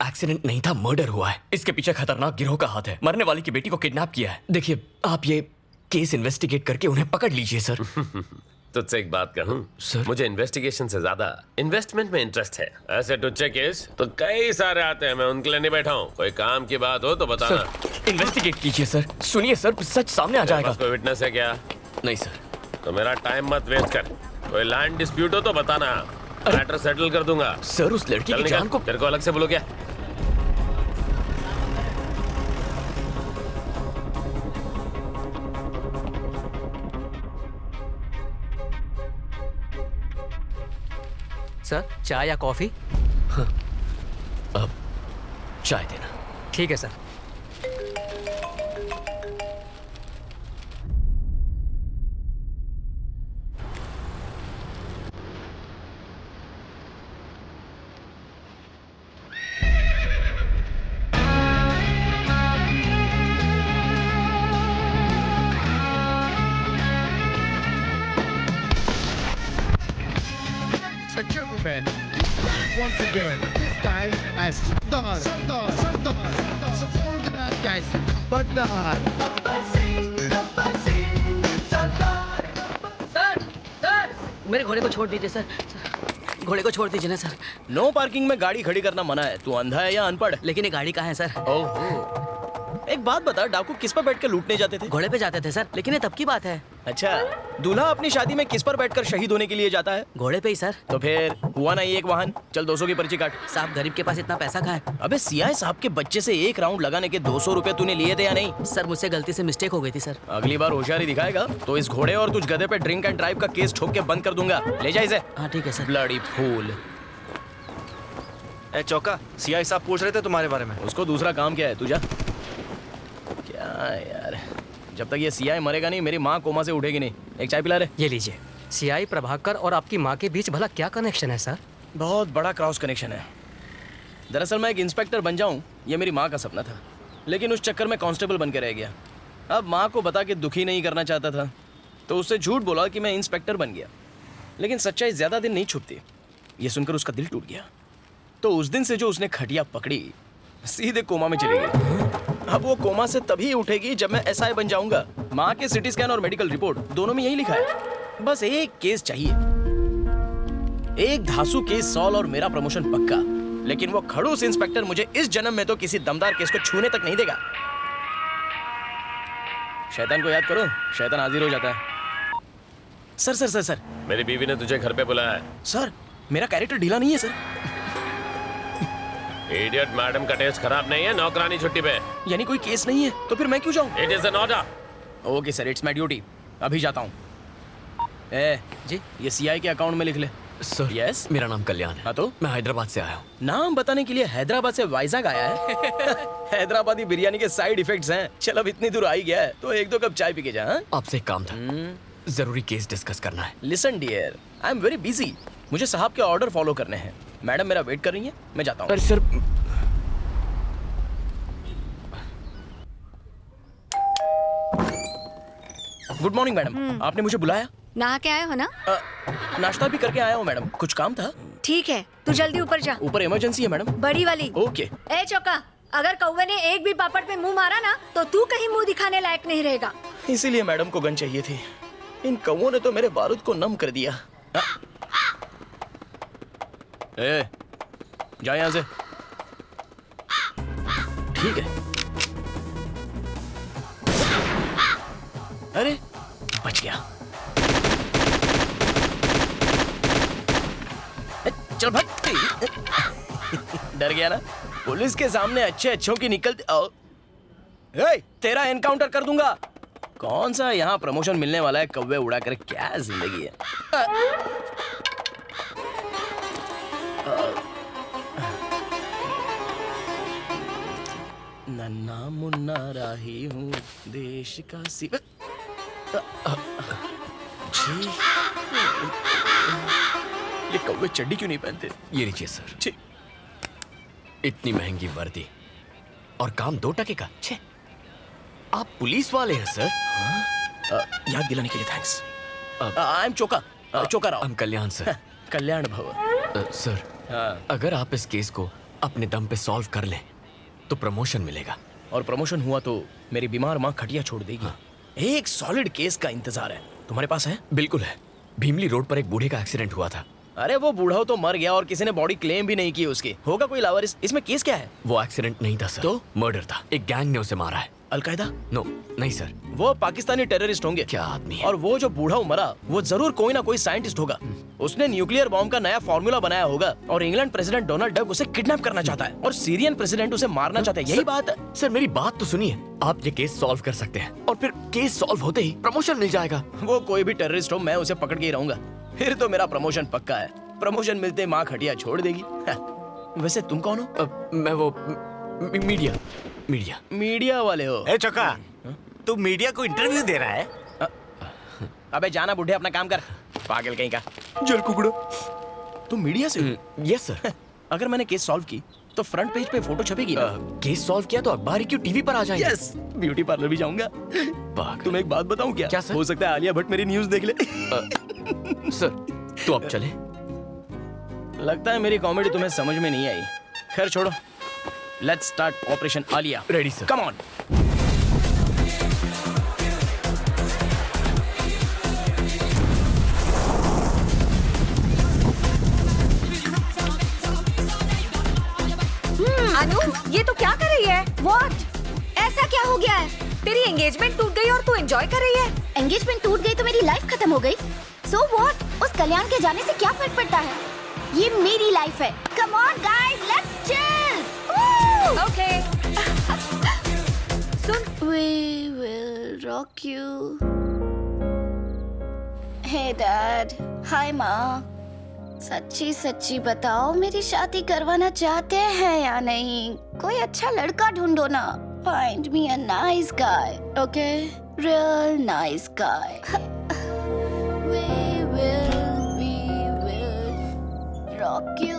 एक्सीडेंट नहीं था, मर्डर हुआ है। इसके पीछे खतरनाक गिरोह का हाथ है। मरने वाली की बेटी को किडनैप किया है। देखिए, आप ये केस इन्वेस्टिगेट करके उन्हें पकड़ लीजिए सर। तुझसे एक बात कहूं सर, मुझे इन्वेस्टिगेशन से ज्यादा इन्वेस्टमेंट में इंटरेस्ट है। ऐसे टुच्चे केस तो कई सारे आते हैं, मैं उनके लिए नहीं बैठा हूँ। कोई काम की बात हो तो बताना। सर, इन्वेस्टिगेट कीजिए सर। सुनिए सर, सच सामने आ जाएगा। कोई विटनेस है क्या? नहीं सर। तो मेरा टाइम मत वेस्ट कर। कोई लैंड डिस्प्यूट हो तो बताना, मैटर सेटल कर दूंगा। सर, उस लड़की की जान को तेरे को अलग से बोलो क्या? सर, चाय या कॉफी? अब चाय देना। ठीक है sir. Once again, this time as Sardar. Guys, Sardar. Sir, मेरे घोड़े को छोड़ दीजिए सर। घोड़े को छोड़ दीजिए ना सर। नो पार्किंग में गाड़ी खड़ी करना मना है। तू अंधा है या अनपढ़? लेकिन ये गाड़ी कहाँ है सर? ओहो, एक बात बता, डाकू किस पर बैठ कर लूटने जाते थे? घोड़े पे जाते थे सर, लेकिन ये तब की बात है। अच्छा, दूल्हा अपनी शादी में किस पर बैठकर शहीद होने के लिए जाता है? घोड़े पे ही सर। तो फिर हुआ ना ये एक वाहन। चल 200 की पर्ची काट। साहब, गरीब के पास इतना पैसा कहाँ है? अबे सीआई साहब के बच्चे से एक राउंड लगाने के 200 रुपए तूने लिए थे या नहीं? सर, मुझसे गलती से मिस्टेक हो गई थी सर। अगली बार होशियारी दिखाएगा तो इस घोड़े और तुझ गधे पे ड्रिंक एंड ड्राइव का केस ठोक के बंद कर दूंगा। ले जा इसे। हाँ ठीक है सर। Bloody fool. ए चौका, सीआई साहब पूछ रहे थे तुम्हारे बारे में। उसको दूसरा काम क्या है? तुझा क्या यार, जब तक ये सीआई मरेगा नहीं, मेरी माँ कोमा से उठेगी नहीं। एक चाय पिला रहे। ये लीजिए। सीआई प्रभाकर और आपकी माँ के बीच भला क्या कनेक्शन है सर? बहुत बड़ा क्रॉस कनेक्शन है। दरअसल मैं एक इंस्पेक्टर बन जाऊं, ये मेरी माँ का सपना था, लेकिन उस चक्कर में कांस्टेबल बन के रह गया। अब माँ को बता के दुखी नहीं करना चाहता था, तो उससे झूठ बोला कि मैं इंस्पेक्टर बन गया। लेकिन सच्चाई ज़्यादा दिन नहीं छुपती। ये सुनकर उसका दिल टूट गया। तो उस दिन से जो उसने खटिया पकड़ी, सीधे कोमा में चली गई। अब वो कोमा से तभी उठेगी जब मैं एसआई बन जाऊंगा। माँ के सिटी स्कैन और मेडिकल रिपोर्ट दोनों में यही लिखा है। बस एक केस चाहिए, एक धांसू केस सॉल्व और मेरा प्रमोशन पक्का। लेकिन वो खड़ूस इंस्पेक्टर मुझे इस जन्म में तो किसी दमदार केस को छूने तक नहीं देगा। शैतान को याद करो, शैतान हाजिर हो जाता है। सर सर सर सर, मेरी बीवी ने तुझे घर पे बुलाया है। सर, मेरा कैरेक्टर ढीला नहीं है सर। इडियट, मैडम का टेस्ट खराब नहीं है, नौकरानी छुट्टी पे। यानी कोई केस नहीं है, तो फिर मैं क्यों जाऊं? It is an order. Okay sir, it's my duty. अभी जाता हूँ। ए जी, ये सीआई के अकाउंट में लिख ले। सर, यस, मेरा नाम कल्याण है। हाँ तो मैं हैदराबाद से आया हूँ। नाम बताने के लिए हैदराबाद से वाइजाग आया है। हैदराबादी बिरयानी के साइड इफेक्ट्स हैं। चल, अब इतनी दूर आ ही गया है तो एक दो कप चाय पी के जा। आपसे एक काम था, जरूरी केस डिस्कस करना है। Listen dear, I am very busy. मुझे साहब के ऑर्डर फॉलो करने हैं। मैडम मेरा वेट कर रही है, मैं जाता हूँ। अरे सर, गुड मॉर्निंग मैडम। आपने मुझे बुलाया? नहा के आए हो ना? नाश्ता भी करके आया हूँ मैडम। कुछ काम था? ठीक है, तू जल्दी ऊपर जा। ऊपर इमरजेंसी है मैडम। बड़ी वाली। ओके। ए चौका, अगर कौवे ने एक भी पापड़ पे मुंह मारा ना तो तू कहीं मुंह दिखाने लायक नहीं रहेगा। इसीलिए मैडम को गन चाहिए थी। इन कौवों ने तो मेरे बारूद को नम कर दिया। ए, जा यहाँ से। ठीक है। अरे बच गया। चल भाग। डर गया ना? पुलिस के सामने अच्छे अच्छों की निकलती। तेरा एनकाउंटर कर दूंगा। कौन सा यहाँ प्रमोशन मिलने वाला है? कौवे उड़ा कर क्या जिंदगी है। नन्ना मुन्ना राही हूँ देश का सिवा। ये कौवे चड्डी क्यों नहीं पहनते? ये लीजिए सर। इतनी महंगी वर्दी और काम 2 टके का। छे, आप पुलिस वाले हैं सर? याद दिलाने के लिए thanks. I am Choka, Choka Rao. हम कल्याण सर। कल्याण भव। सर, अगर आप इस केस को अपने दम पे सॉल्व कर लें तो प्रमोशन मिलेगा। और प्रमोशन हुआ तो मेरी बीमार माँ खटिया छोड़ देगी। एक सॉलिड केस का इंतजार है। तुम्हारे पास है? बिल्कुल है। भीमली रोड पर एक बूढ़े का एक्सीडेंट हुआ था। अरे वो बूढ़ा तो मर गया और किसी ने बॉडी क्लेम भी नहीं की उसकी। होगा कोई लावारिस। इसमें केस क्या है? वो एक्सीडेंट नहीं था सर, तो मर्डर था। एक गैंग ने उसे मारा है। अलकायदा? नो, नहीं सर। वो पाकिस्तानी टेररिस्ट होंगे। क्या आदमी है? और वो जो बूढ़ा मरा वो जरूर कोई ना कोई साइंटिस्ट होगा। उसने न्यूक्लियर बॉम्ब का नया फॉर्मूला बनाया होगा और इंग्लैंड प्रेसिडेंट डोनाल्ड डक उसे किडनैप करना चाहता है और सीरियन प्रेसिडेंट उसे मारना चाहते हैं। यही बात है सर। मेरी बात तो सुनिए। आप ये केस सॉल्व कर सकते हैं और फिर केस सॉल्व होते ही प्रमोशन मिल जाएगा। वो कोई भी टेररिस्ट हो, मैं उसे पकड़ के ही रहूंगा। फिर तो मेरा प्रमोशन पक्का है। प्रमोशन मिलते माँ खटिया छोड़ देगी। वैसे तुम कौन हो? मैं वो मीडिया वाले हो? ए चौका, तू मीडिया को इंटरव्यू दे रहा है? अबे जाना बुढ़े, अपना काम कर। पागल कहीं का। जल कुकड़ो। तुम मीडिया से हो? Yes sir. अगर मैंने केस सॉल्व की तो फ्रंट पेज पे फोटो छपेगी ना? केस सॉल्व किया तो अखबार क्यों टीवी पर आ जाएगी? यस, ब्यूटी पार्लर भी जाऊंगा। तुम एक बात बताऊं क्या? क्या सर? हो सकता है आलिया भट्ट मेरी न्यूज देख ले। सर, तो अब चले। लगता है मेरी कॉमेडी तुम्हें समझ में नहीं आई। खैर छोड़ो, let's start operation Alia. Ready sir. Come on. Anu, ये तो क्या कर रही है? What? ऐसा क्या हो गया है? तेरी एंगेजमेंट टूट गई और तू एंजॉय कर रही है? एंगेजमेंट टूट गई तो मेरी लाइफ खत्म हो गई। So what? उस कल्याण के जाने से क्या फर्क पड़ता है? ये मेरी लाइफ है। Come on guys, let's chill. Okay. Soon, We will rock you. Hey Dad, hi माँ। सच्ची सच्ची बताओ, मेरी शादी करवाना चाहते हैं या नहीं? कोई अच्छा लड़का ढूंढो ना। Find me a nice guy, okay? Real nice guy. We will rock you.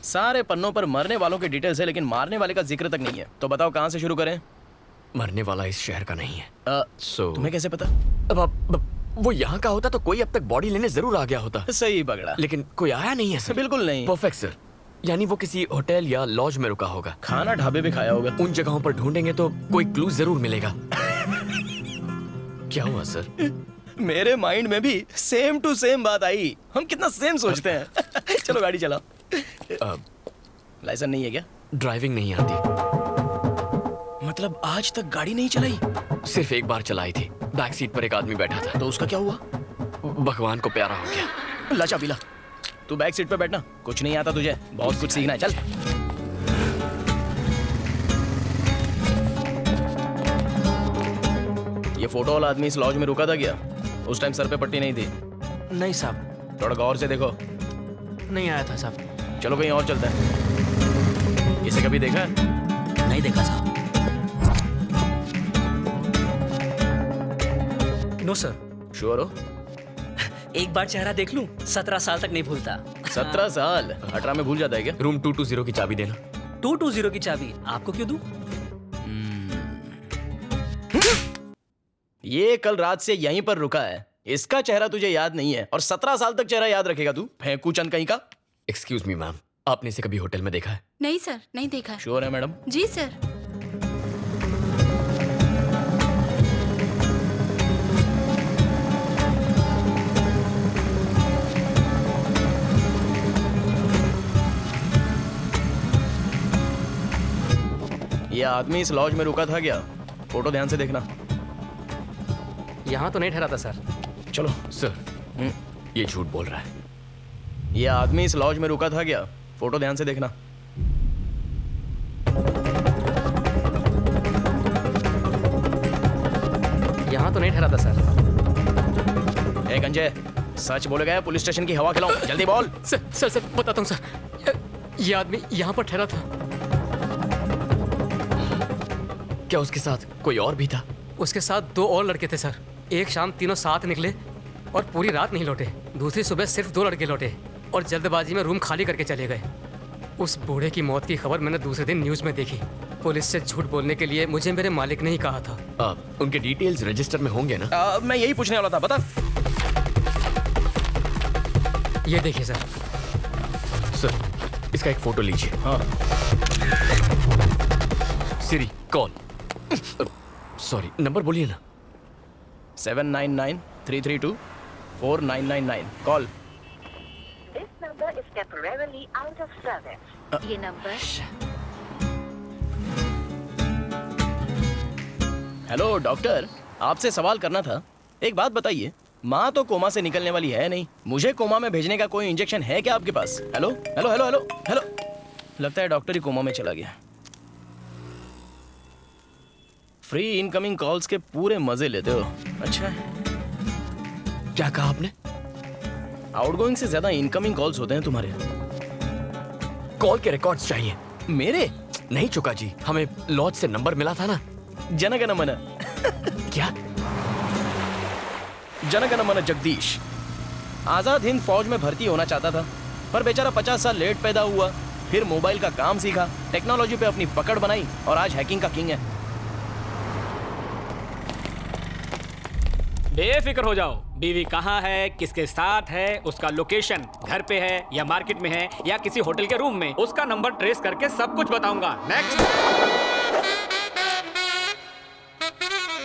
सारे पन्नों पर मरने वालों की डिटेल्स है लेकिन मारने वाले का जिक्र तक नहीं है। तो बताओ कहाँ से शुरू करें? मरने वाला इस शहर का नहीं है। तुम्हें कैसे पता? अब वो यहाँ का होता तो कोई अब तक बॉडी लेने जरूर आ गया होता। सही पकड़ा। लेकिन कोई आया नहीं है सर। बिल्कुल नहीं। Perfect sir. यानी वो किसी होटल या लॉज में रुका होगा। खाना ढाबे पे खाया होगा। उन जगहों पर ढूंढेंगे तो कोई क्लू जरूर मिलेगा। क्या हुआ सर? मेरे माइंड में भी सेम टू सेम बात आई। हम कितना सेम सोचते हैं। चलो गाड़ी चलाओ। लाइसेंस नहीं है क्या? ड्राइविंग नहीं आती। मतलब आज तक गाड़ी नहीं चलाई? सिर्फ एक बार चलाई थी। बैक सीट पर एक आदमी बैठा था। तो उसका क्या हुआ? भगवान को प्यारा हो गया। लाचा पीला। तू बैक सीट पे बैठना। कुछ नहीं आता तुझे, बहुत कुछ सीखना है। चल। ये फोटो वाला आदमी इस लॉज में रुका था क्या? उस टाइम सर पे पट्टी नहीं थी? नहीं साहब। थोड़ा गौर से देखो। नहीं आया था साहब। चलो कहीं और चलता है। इसे कभी देखा है? नहीं देखा साहब। No sir. श्योर हो? एक बार चेहरा देख लूं, 17 साल तक नहीं भूलता। 17 साल? 18 में भूल जाता है क्या? रूम 220 की चाबी देना। 220 की चाबी आपको क्यों दूं? ये कल रात से यहीं पर रुका है, इसका चेहरा तुझे याद नहीं है और 17 साल तक चेहरा याद रखेगा तू? फेंकू चंद कहीं का। एक्सक्यूज मी मैम, आपने इसे कभी होटल में देखा है? नहीं सर, नहीं देखा है। श्योर है मैडम? जी सर। ये आदमी इस लॉज में रुका था क्या? फोटो ध्यान से देखना। यहाँ तो नहीं ठहरा था सर। चलो। सर ये झूठ बोल रहा है। ये आदमी इस लॉज में रुका था क्या? फोटो ध्यान से देखना। यहाँ तो नहीं ठहरा था सर। ए गंजे, सच बोलेगा या पुलिस स्टेशन की हवा खिलाऊं? जल्दी बोल। सर बताता हूँ सर, ये आदमी यहाँ पर ठहरा था। क्या उसके साथ कोई और भी था? उसके साथ 2 और लड़के थे सर। एक शाम तीनों साथ निकले और पूरी रात नहीं लौटे। दूसरी सुबह सिर्फ 2 लड़के लौटे और जल्दबाजी में रूम खाली करके चले गए। उस बूढ़े की मौत की खबर मैंने दूसरे दिन न्यूज़ में देखी। पुलिस से झूठ बोलने के लिए मुझे मेरे मालिक ने ही कहा था। उनके डिटेल्स रजिस्टर में होंगे ना? मैं यही पूछने वाला था, बता। ये देखिए सर। सर इसका एक फोटो लीजिए। हाँ। Siri call. सॉरी, नंबर बोलिए ना। 799-332-4999 call. This number is temporarily out of service. ये नंबर। हेलो डॉक्टर, आपसे सवाल करना था। एक बात बताइए, माँ तो कोमा से निकलने वाली है नहीं, मुझे कोमा में भेजने का कोई इंजेक्शन है क्या आपके पास? Hello hello hello hello hello. लगता है डॉक्टर ही कोमा में चला गया। फ्री इनकमिंग कॉल्स के पूरे मजे लेते हो। अच्छा, क्या कहा आपने? आउटगोइंग से ज्यादा इनकमिंग कॉल्स होते हैं तुम्हारे। कॉल के रिकॉर्ड्स चाहिए मेरे? नहीं चुका जी, हमें लॉज से नंबर मिला था ना। जनगण मन। क्या? जनगण मन जगदीश आजाद हिंद फौज में भर्ती होना चाहता था, पर बेचारा 50 साल लेट पैदा हुआ। फिर मोबाइल का काम सीखा, टेक्नोलॉजी पे अपनी पकड़ बनाई और आज हैकिंग का किंग है। बेफिक्र हो जाओ। बीवी कहाँ है, किसके साथ है, उसका लोकेशन घर पे है या मार्केट में है या किसी होटल के रूम में, उसका नंबर ट्रेस करके सब कुछ बताऊंगा। नेक्स्ट।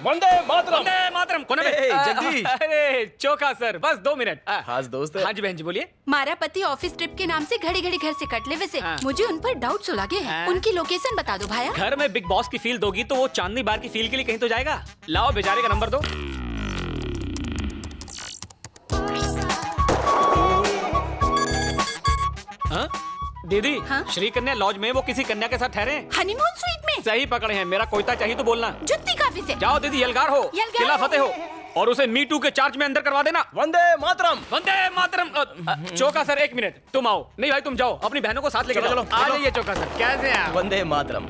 वंदे मातरम। वंदे मातरम। कौन है? जगदीश। अरे चोका सर, बस 2 मिनट। खास दोस्त है। हाँ जी बहन जी बोलिए। मारा पति ऑफिस ट्रिप के नाम से घड़ी घड़ी घर से कट ले। वैसे मुझे उन पर डाउट्स लगे हैं। उनकी लोकेशन बता दो भाया। घर में बिग बॉस की फील दोगी तो वो चांदनी बार की फील के लिए कहीं तो जाएगा। लाओ बेचारे का नंबर दो। हाँ? दीदी, श्री कन्या लॉज में वो किसी कन्या के साथ ठहरे। हनीमून स्वीट में। सही पकड़े हैं। मेरा कोयता चाहिए तो बोलना। जुत्ती काफी से। जाओ दीदी, यलगार हो, किला फतेह हो और उसे मी टू के चार्ज में अंदर करवा देना। वंदे मातरम। वंदे मातरम। चोका सर 1 मिनट, तुम आओ। नहीं भाई तुम जाओ, अपनी बहनों को साथ लेकर चलो। आ जाइए चोका सर। कैसे हैं आप? वंदे मातरम।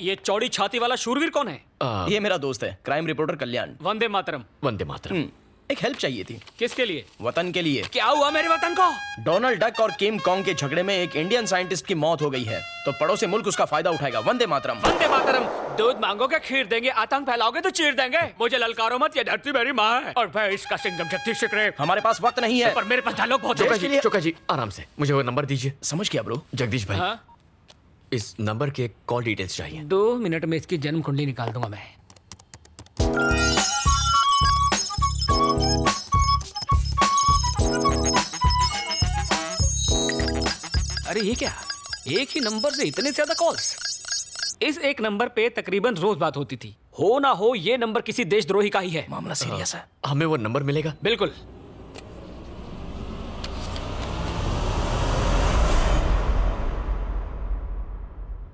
ये चौड़ी छाती वाला शूरवीर कौन है? ये मेरा दोस्त है, क्राइम रिपोर्टर कल्याण। वंदे मातरम। वंदे मातरम। एक हेल्प चाहिए थी। किसके लिए? वतन के लिए। क्या हुआ मेरे वतन को? डोनाल्ड डक और किम कॉन्ग के झगड़े में एक इंडियन साइंटिस्ट की मौत हो गई है, तो पड़ोसी मुल्क उसका फायदा उठाएगा। वंदे मातरम। वंदे मातरम। दूध मांगोगे खीर देंगे, आतंक फैलाओगे तो चीर देंगे। मुझे ललकारो मत, ये धरती मेरी माँ है और मैं इसका सिंघम शक्ति शिकरे। हमारे पास वक्त नहीं है, पर मेरे पास डायलॉग बहुत है। चोका जी आराम से, मुझे वो नंबर दीजिए। समझ गया ब्रो। जगदीश भाई, इस नंबर के कॉल डिटेल्स चाहिए। 2 मिनट में इसकी जन्म कुंडली निकाल दूंगा मैं। अरे ये क्या, एक ही नंबर से इतने ज्यादा कॉल्स? इस एक नंबर पे तकरीबन रोज बात होती थी। हो ना हो ये नंबर किसी देशद्रोही का ही है। मामला सीरियस है। हमें वो नंबर मिलेगा? बिल्कुल।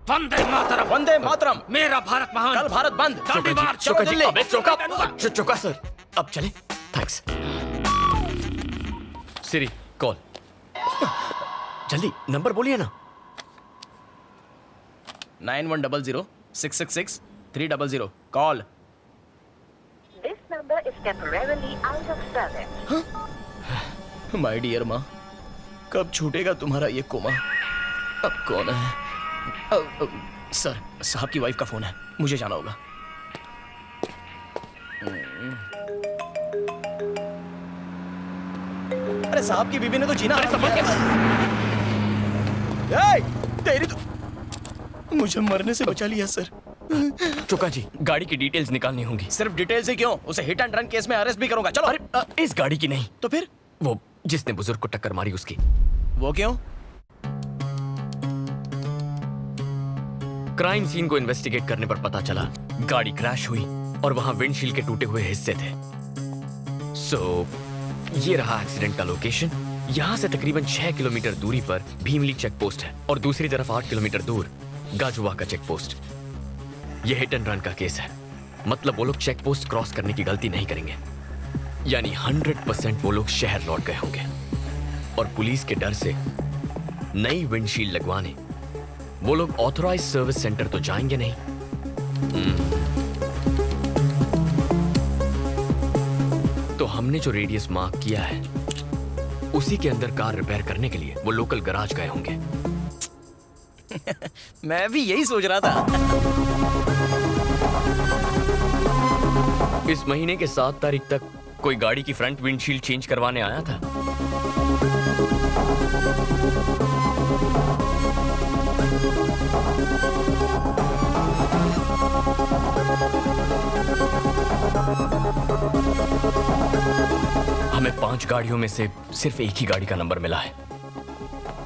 वंदे मातरम। वंदे मातरम। मेरा भारत महान। कल भारत बंद। चोका जी, अबे चोका सर, अब चले। थैंक्स। Siri call. जल्दी नंबर बोलिए ना। 9100-666-300 call. This number is is temporarily out of service. My dear माँ, कब छूटेगा तुम्हारा ये कोमा? अब कौन है? सर, साहब की वाइफ का फोन है, मुझे जाना होगा। अरे साहब की बीवी ने तो जीना संभल के। तेरी तो मुझे मरने से बचा लिया सर। चोका जी, गाड़ी की डिटेल्स निकालनी होंगी। सिर्फ डिटेल्स ही क्यों, उसे हिट एंड रन केस में अरेस्ट भी करूंगा। चलो। अरे इस गाड़ी की नहीं। तो फिर? वो जिसने बुजुर्ग को टक्कर मारी उसकी। वो क्यों? क्राइम सीन को इन्वेस्टिगेट करने पर पता चला गाड़ी क्रैश हुई और वहां विंडशील्ड के टूटे हुए हिस्से थे। ये रहा एक्सीडेंट का लोकेशन। यहाँ से तकरीबन 6 किलोमीटर दूरी पर भीमली चेक पोस्ट है और दूसरी तरफ 8 किलोमीटर दूर गाजुवा का चेक पोस्ट। यह हिट एंड रन का केस है, मतलब वो लोग चेक पोस्ट क्रॉस करने की गलती नहीं करेंगे। यानी 100% वो लोग शहर लौट गए होंगे और पुलिस के डर से नई विंडशील्ड लगवाने वो लोग ऑथराइज्ड सर्विस सेंटर तो जाएंगे नहीं। तो हमने जो रेडियस मार्क किया है उसी के अंदर कार रिपेयर करने के लिए वो लोकल गैराज गए होंगे। मैं भी यही सोच रहा था। इस महीने के 7 तारीख तक कोई गाड़ी की फ्रंट विंडशील्ड चेंज करवाने आया था? हमें 5 गाड़ियों में से सिर्फ एक ही गाड़ी का नंबर मिला है।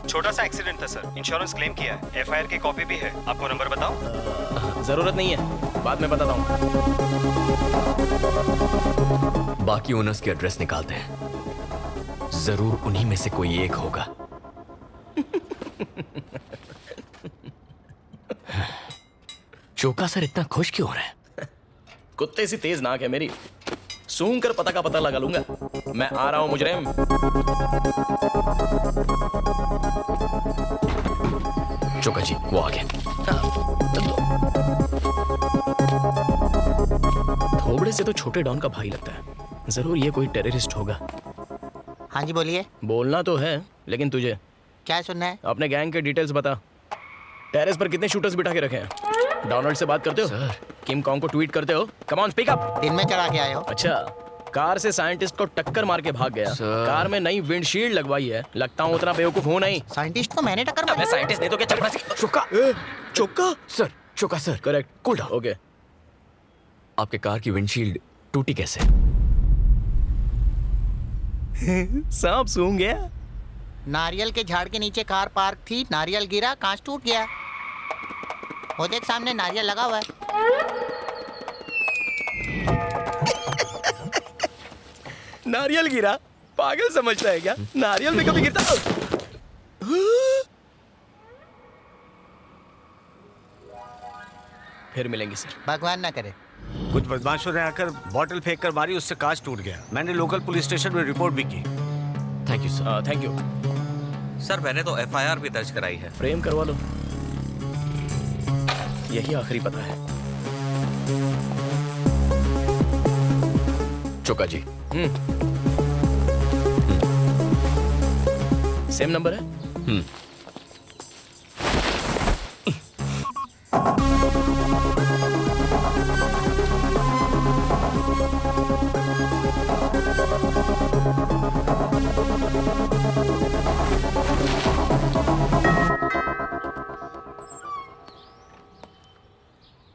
छोटा सा एक्सीडेंट था सर, इंश्योरेंस क्लेम किया है, एफआईआर की कॉपी भी है। आपको नंबर बताऊं? जरूरत नहीं है, बाद में बताता हूँ। बाकी ओनर्स के एड्रेस निकालते हैं, जरूर उन्हीं में से कोई एक होगा। चोका सर इतना खुश क्यों हो रहे हैं? कुत्ते सी तेज नाक है मेरी, सूंघ कर पता का पता लगा लूंगा। मैं आ रहा हूं मुजरिम। चोका जी, वो आ गए। थोबड़े से तो छोटे डॉन का भाई लगता है, जरूर ये कोई टेररिस्ट होगा। हाँ जी बोलिए। बोलना तो है, लेकिन तुझे क्या सुनना है? अपने गैंग के डिटेल्स बता। टेरेस पर कितने शूटर्स बिठा के रखे हैं? डोनाल्ड से बात करते हो? सर। किम कॉन्ग को ट्वीट करते हो? Come on speak up. दिन में चढ़ा के आए हो? अच्छा, कार से साइंटिस्ट को टक्कर मार के भाग गया। कार में नई विंडशील्ड लगवाई है। लगता हूँ उतना बेवकूफ हो नहीं। साइंटिस्ट को मैंने टक्कर मारी। साइंटिस्ट नहीं तो क्या चक्का? Choka Choka sir, Choka sir. Correct, cool down. Okay. आपके कार की विंडशील्ड टूटी कैसे? सांप सूंघ गया। नारियल के झाड़ के नीचे कार पार्क थी, नारियल गिरा, कांच टूट गया। वो देख सामने नारियल लगा हुआ है। नारियल गिरा? पागल समझता है क्या? नारियल में कभी गिरता? फिर मिलेंगे सर। भगवान ना करे। कुछ बदमाशों ने आकर बॉटल फेंक कर मारी, उससे कांच टूट गया। मैंने लोकल पुलिस स्टेशन में रिपोर्ट भी की। Thank you sir. Thank you sir. मैंने तो एफआईआर भी दर्ज कराई है। फ्रेम करवा लो, यही आखिरी पता है। चोका जी। सेम नंबर है?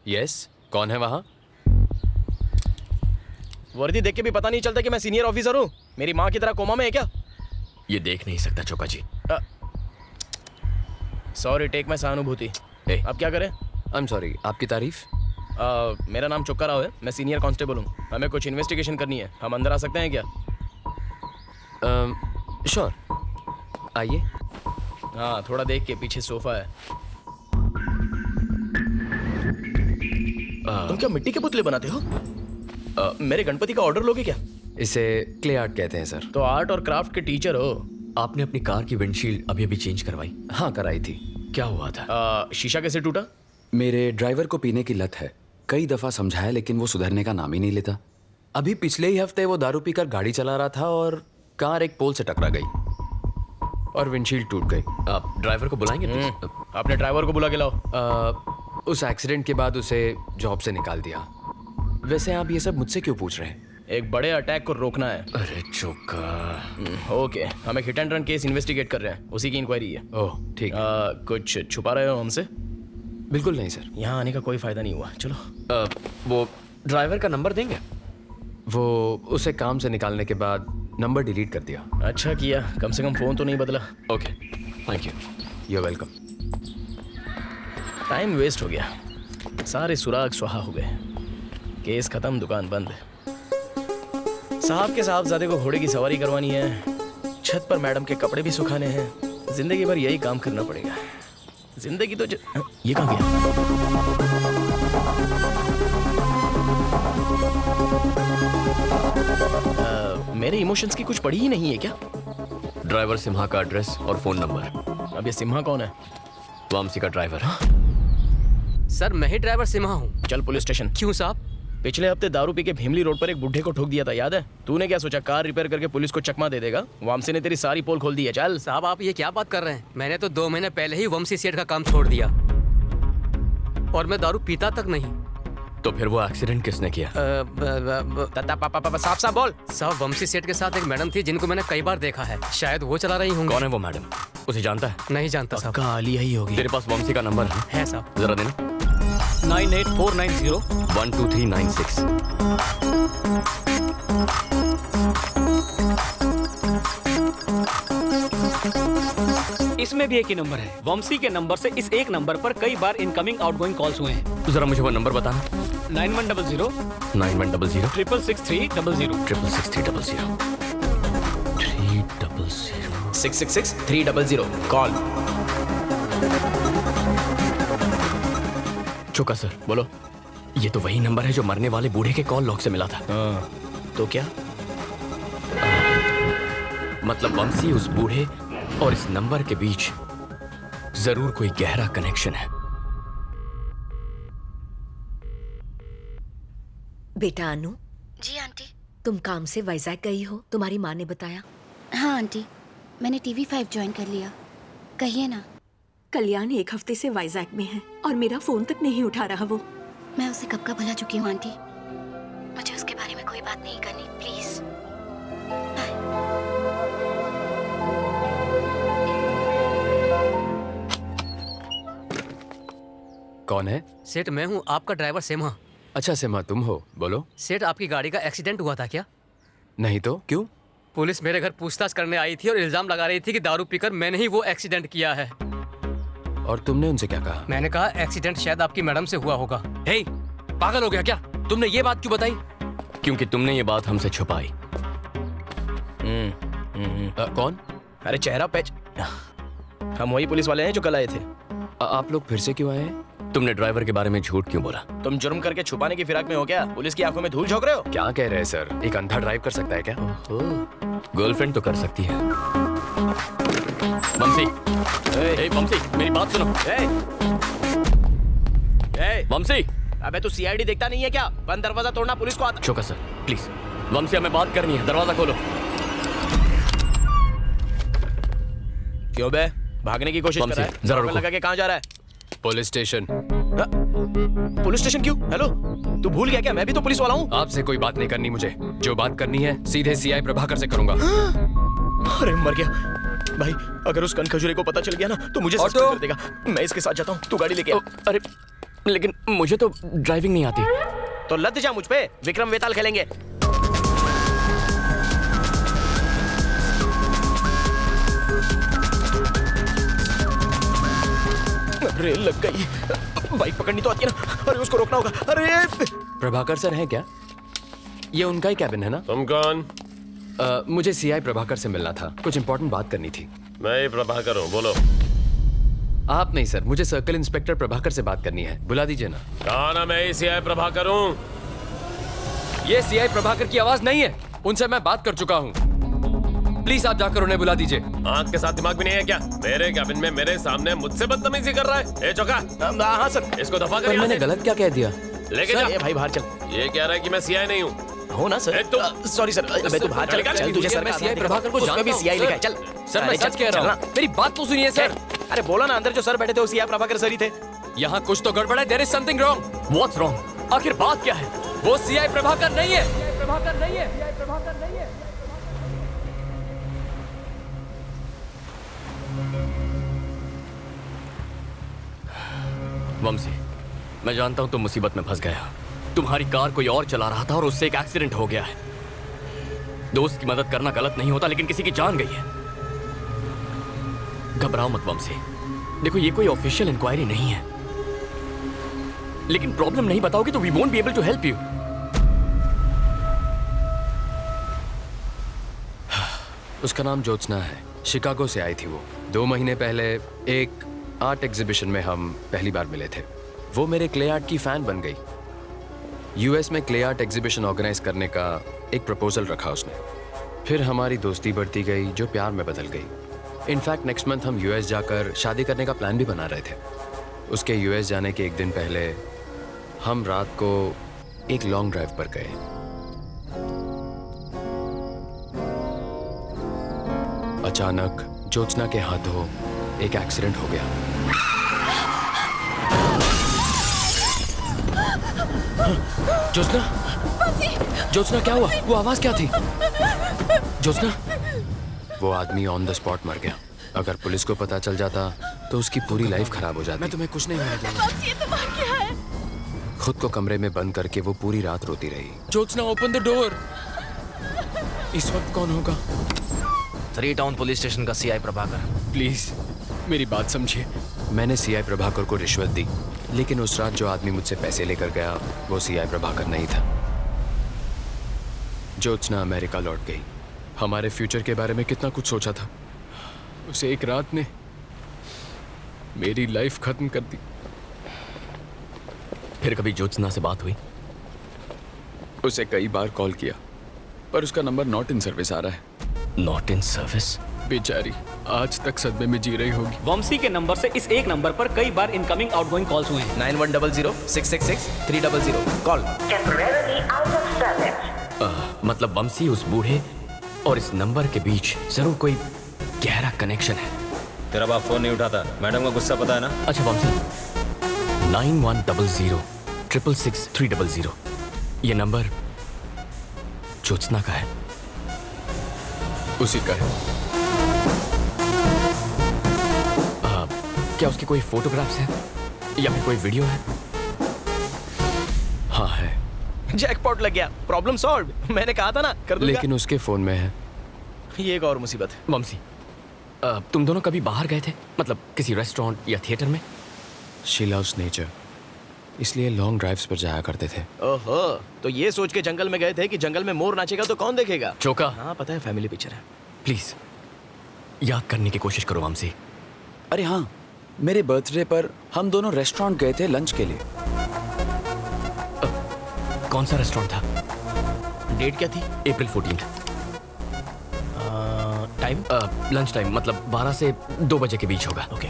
यस, कौन है वहां? वर्दी देख के भी पता नहीं चलता कि मैं सीनियर ऑफिसर हूँ। मेरी माँ की तरह कोमा में है क्या? ये देख नहीं सकता चोका जी। सॉरी, टेक मैं सहानुभूति। अब क्या करें? आई एम सॉरी। आपकी तारीफ? मेरा नाम चोक्का राव है, मैं सीनियर कांस्टेबल हूँ। हमें कुछ इन्वेस्टिगेशन करनी है, हम अंदर आ सकते हैं क्या? श्योर, आइए। हाँ, थोड़ा देख के, पीछे सोफा है। तुम क्या मिट्टी के पुतले बनाते हो? मेरे गणपति का ऑर्डर लोगे क्या? इसे क्ले आर्ट कहते हैं सर। तो आर्ट और क्राफ्ट के टीचर हो। आपने अपनी कार की विंडशील्ड अभी चेंज करवाई? हाँ, कराई थी। क्या हुआ था? शीशा कैसे टूटा? मेरे ड्राइवर को पीने की लत है। कई दफा समझाया लेकिन वो सुधरने का नाम ही नहीं लेता। अभी पिछले ही हफ्ते वो दारू पीकर गाड़ी चला रहा था और कार एक पोल से टकरा गई और विंडशील्ड टूट गई। आप ड्राइवर को बुलाएंगे प्लीज? अपने ड्राइवर को बुला के लाओ। उस एक्सीडेंट के बाद उसे जॉब से निकाल दिया। वैसे आप ये सब मुझसे क्यों पूछ रहे हैं? एक बड़े अटैक को रोकना है। अरे चौका। ओके, हम एक hit and run case investigate कर रहे हैं, उसी की इंक्वायरी है। ओह ठीक। कुछ छुपा रहे हो हमसे? बिल्कुल नहीं सर। यहाँ आने का कोई फायदा नहीं हुआ। चलो। वो ड्राइवर का नंबर देंगे? वो उसे काम से निकालने के बाद नंबर डिलीट कर दिया। अच्छा किया, कम से कम फोन तो नहीं बदला। Okay, thank you. You welcome. Time waste हो गया, सारे सुराग सुहा हो गए, केस खत्म, दुकान बंद। साहब के साहबजादे को घोड़े की सवारी करवानी है, छत पर मैडम के कपड़े भी सुखाने हैं, जिंदगी भर यही काम करना पड़ेगा। जिंदगी तो ये कहाँ गया? मेरे इमोशंस की कुछ पड़ी ही नहीं है क्या? ड्राइवर सिम्हा का एड्रेस और फोन नंबर। अब ये सिम्हा कौन है? वामसी का ड्राइवर। सर मैं ही ड्राइवर सिम्हा हूँ। चल पुलिस स्टेशन। क्यों साहब? पिछले हफ्ते दारू पी के भीमली रोड पर एक बुढ़े को ठोक दिया था, याद है? तूने क्या सोचा कार रिपेयर करके पुलिस को चकमा दे देगा? वामसी ने तेरी सारी पोल खोल दी है। चल। साहब आप ये क्या बात कर रहे हैं? मैंने तो 2 महीने पहले ही वंशी सेठ का काम छोड़ दिया और मैं दारू पीता तक नहीं। तो फिर वो एक्सीडेंट किसने किया? साफ साफ बोल। साहब वंशी सेठ के साथ एक मैडम थी जिनको मैंने कई बार देखा है, शायद वो चला रही होंगी। कौन है वो मैडम? उसे जानता है? नहीं जानता साहब। पक्का आलिया ही होगी। तेरे पास वंशी का नंबर है साहब? जरा देना। 98490 12396। इसमें भी एक ही नंबर है। वंशी के नंबर से इस एक नंबर पर कई बार इनकमिंग आउटगोइंग कॉल्स हुए हैं। जरा मुझे वो नंबर बताना। 9100 9100 666 666 666 300 कॉल। चुका सर। बोलो। ये तो वही नंबर है जो मरने वाले बूढ़े के कॉल लॉग से मिला था। तो क्या? मतलब वंशी, उस बूढ़े और इस नंबर के बीच जरूर कोई गहरा कनेक्शन है। बेटा अनु। जी आंटी। तुम काम से वाइजैक गई हो, तुम्हारी माँ ने बताया? हाँ आंटी, मैंने TV5 ज्वाइन कर लिया। कहिए ना। कल्याण 1 हफ्ते से वाइजैक में है और मेरा फोन तक नहीं उठा रहा वो। मैं उसे कब का भुला चुकी हूँ आंटी, मुझे उसके बारे में कोई बात नहीं करनी प्लीज। कौन है? सेठ मैं हूँ, आपका ड्राइवर सिम्हा। अच्छा सिम्हा तुम हो, बोलो। सेठ आपकी गाड़ी का एक्सीडेंट हुआ था क्या? नहीं तो क्यों? पुलिस मेरे घर पूछताछ करने आई थी और इल्जाम लगा रही थी कि दारू पीकर मैंने ही वो एक्सीडेंट किया है। और तुमने उनसे क्या कहा? मैंने कहा एक्सीडेंट शायद आपकी मैडम से हुआ होगा। हे, पागल हो गया क्या? तुमने ये बात क्यों बताई? क्योंकि तुमने ये बात हमसे छुपाई। कौन? अरे चेहरा पैच। हम वही पुलिस वाले हैं जो कल आए थे। आप लोग फिर से क्यों आए हैं? तुमने ड्राइवर के बारे में झूठ क्यों बोला? तुम जुर्म करके छुपाने की फिराक में हो क्या? पुलिस की आंखों में धूल झोंक रहे हो? क्या कह रहे हैं सर? एक अंधा ड्राइव कर सकता है क्या? गर्लफ्रेंड तो कर सकती है। वंशी, वंशी मेरी बात सुनो। वंशी, अबे तू CID देखता नहीं है क्या? बंद दरवाजा तोड़ना पुलिस को आता। चौका सर प्लीज। वंशी हमें बात करनी है, दरवाजा खोलो। क्यों बे? भागने की कोशिश कर रहा है? जरा रुको। लगा के कहाँ जा रहा है? Police station. पुलिस स्टेशन क्यों? हेलो, तू भूल गया क्या? मैं भी तो पुलिस वाला हूँ। आपसे कोई बात नहीं करनी मुझे। जो बात करनी है सीधे CI प्रभाकर से करूंगा। अरे मर गया भाई, अगर उस कनखजूरे को पता चल गया ना तो मुझे सस्पेंड कर देगा। मैं इसके साथ जाता हूँ, तू गाड़ी लेके आ। अरे लेकिन मुझे तो ड्राइविंग नहीं आती। तो लद जा मुझ पे, विक्रम वेताल खेलेंगे। अरे लग गई, बाइक पकड़नी तो आती है ना। अरे उसको रोकना होगा। अरे प्रभाकर सर हैं क्या? ये उनका ही कैबिन है ना? तुम कौन? मुझे CI प्रभाकर से मिलना था, कुछ इंपॉर्टेंट बात करनी थी। मैं ही प्रभाकर हूँ, बोलो। आप नहीं सर, मुझे सर्कल इंस्पेक्टर प्रभाकर से बात करनी है, बुला दीजिए ना। कहा ना मैं ही CI प्रभाकर हूँ। ये CI प्रभाकर की आवाज नहीं है, उनसे मैं बात कर चुका हूँ। प्लीज आप जाकर उन्हें बुला दीजिए। आँख के साथ दिमाग भी नहीं है क्या? मेरे कैबिन में मेरे सामने मुझसे बदतमीजी कर रहा है। ए चौका। हाँ सर। इसको दफा पर कर। मैंने गलत क्या कह दिया? लेके जा। भाई बाहर चल। ये कह रहा है कि मैं CI नहीं हूँ। हो ना सर? सॉरी सर, मैं तो बाहर चल गया। चल तुझे सर मैं सीआई प्रभाकर को उसमें भी सीआई लिखा है। चल सर, मैं सच कह रहा हूँ, मेरी बात तो सुनिए सर। अरे बोला ना, अंदर जो सर बैठे थे वो सीआई प्रभाकर सर ही थे। यहाँ कुछ तो गड़बड़ है। There is something wrong. What's wrong? आखिर बात क्या है? वो सीआई प्रभाकर नहीं है। वंशी, मैं जानता हूं तुम मुसीबत में फंस गया। तुम्हारी कार कोई और चला रहा था और उससे एक एक्सीडेंट हो गया है। दोस्त की मदद करना गलत नहीं होता, लेकिन किसी की जान गई है। घबराओ मत वंशी। देखो, ये कोई ऑफिशियल इंक्वायरी नहीं है, लेकिन प्रॉब्लम नहीं बताओगे तो we won't be able to help you. उसका नाम ज्योत्सना है। शिकागो से आई थी वो। 2 महीने पहले एक आर्ट एग्जीबिशन में हम पहली बार मिले थे। वो मेरे क्ले आर्ट की फैन बन गई। यूएस में क्ले आर्ट एग्जीबिशन ऑर्गेनाइज करने का एक प्रपोजल रखा उसने। फिर हमारी दोस्ती बढ़ती गई, जो प्यार में बदल गई। इनफैक्ट नेक्स्ट मंथ हम यूएस जाकर शादी करने का प्लान भी बना रहे थे। उसके यूएस जाने के एक दिन पहले हम रात को एक लॉन्ग ड्राइव पर गए। अचानक ज्योत्सना के हाथों एक एक्सीडेंट हो गया। ज्योत्सना क्या हुआ? वो आवाज क्या थी? ज्योत्सना, वो आदमी ऑन द स्पॉट मर गया। अगर पुलिस को पता चल जाता तो उसकी पूरी लाइफ खराब हो जाती। मैं तुम्हें कुछ नहीं होने दूंगा। खुद को कमरे में बंद करके वो पूरी रात रोती रही। Jyotsna, open the door. इस वक्त कौन होगा? 3 टाउन पुलिस स्टेशन का सीआई प्रभाकर। प्लीज मेरी बात समझिए। मैंने सीआई प्रभाकर को रिश्वत दी, लेकिन उस रात जो आदमी मुझसे पैसे लेकर गया वो सीआई प्रभाकर नहीं था। ज्योत्सना अमेरिका लौट गई। हमारे फ्यूचर के बारे में कितना कुछ सोचा था। उसे एक रात ने मेरी लाइफ खत्म कर दी। फिर कभी ज्योत्सना से बात हुई? उसे कई बार कॉल किया, पर उसका नंबर नॉट इन सर्विस आ रहा है। Not in service? बेचारी आज तक सदमे में जी रही होगी। वंशी के नंबर से इस एक नंबर पर कई बार इनकमिंग आउटगोइंग कॉल्स हुए हैं। 9100-666-300 कॉल। मतलब वंशी, उस बूढ़े और इस नंबर के बीच जरूर कोई गहरा कनेक्शन है। तेरा बाप फोन नहीं उठाता, मैडम का गुस्सा पता है ना? अच्छा वंशी, 9100-666-300 ये नंबर ज्योत्सना का है? उसी का है। क्या उसके कोई फोटोग्राफ्स हैं या फिर कोई वीडियो है? हाँ है। जैकपॉट लग गया, प्रॉब्लम सॉल्व। मैंने कहा था ना, कर दूंगा। लेकिन उसके फोन में है। ये एक और मुसीबत है। वंशी, तुम दोनों कभी बाहर गए थे? मतलब किसी रेस्टोरेंट या थिएटर में? शी लव्स नेचर, इसलिए लॉन्ग ड्राइव्स पर जाया करते थे। ओहो, तो ये सोच के जंगल में गए थे कि जंगल में मोर नाचेगा तो कौन देखेगा? चौका। हाँ पता है, फैमिली पिक्चर है। प्लीज याद करने की कोशिश करो वंशी। अरे हाँ, मेरे बर्थडे पर हम दोनों रेस्टोरेंट गए थे लंच के लिए। कौन सा रेस्टोरेंट था? डेट क्या थी? अप्रैल 14। टाइम? लंच टाइम, मतलब 12 से 2 बजे के बीच होगा। ओके।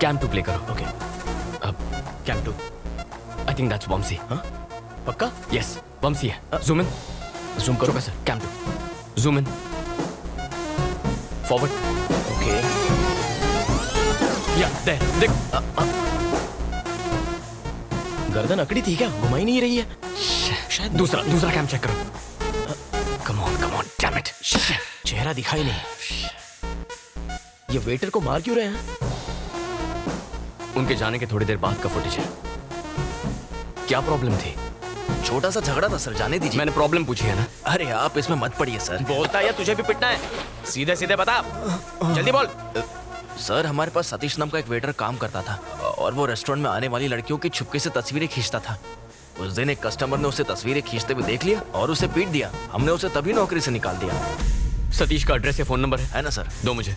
कैंप 2 प्ले करो। Okay. Camp 2। I think that's Vamshi. हाँ पक्का? यस वंशी है। Zoom in. जूम करो sir. Camp 2। Zoom in. Forward. Okay. या देयर, देख। गर्दन अकड़ी थी क्या? घुमाई नहीं रही है शायद। दूसरा कैम चेक करो। Come on damn it. चेहरा दिखाई नहीं। ये वेटर को मार क्यों रहे हैं? उनके जाने के थोड़ी देर बाद का फुटेज है। क्या प्रॉब्लम थी? छोटा सा झगड़ा था सर, जाने दीजिए। मैंने प्रॉब्लम पूछी है ना। अरे आप इसमें मत पड़िए सर। बोलता है या तुझे भी पिटना है? सीधे सीधे बता, जल्दी बोल। सर हमारे पास सतीश नाम का एक वेटर काम करता था और वो रेस्टोरेंट में आने वाली लड़कियों की छुपके से तस्वीरें खींचता था। उस दिन एक कस्टमर ने उसे तस्वीरें खींचते हुए देख लिया और उसे पीट दिया। हमने उसे तभी नौकरी से निकाल दिया। सतीश का एड्रेस या फोन नंबर है ना सर? दो मुझे।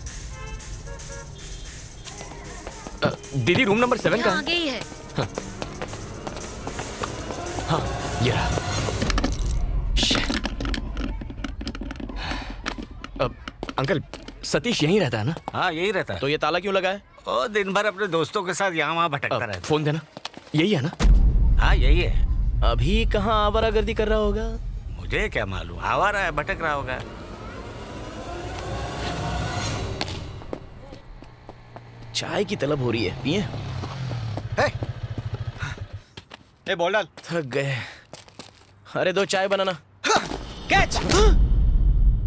दीदी रूम नंबर 7 का आगे ही है। हाँ ये रहा। अंकल सतीश यहीं रहता है ना? हाँ यही रहता है। तो ये ताला क्यों लगा है? ओ दिन भर अपने दोस्तों के साथ यहाँ वहाँ भटकता रहता है। फोन देना। यही है ना? हाँ यही है। अभी कहाँ आवारागर्दी कर रहा होगा? मुझे क्या मालूम, आवारा है, भटक रहा होगा। चाय की तलब हो रही है, पिए? ए बॉल डाल। थक गए। अरे 2 चाय बनाना। कैच।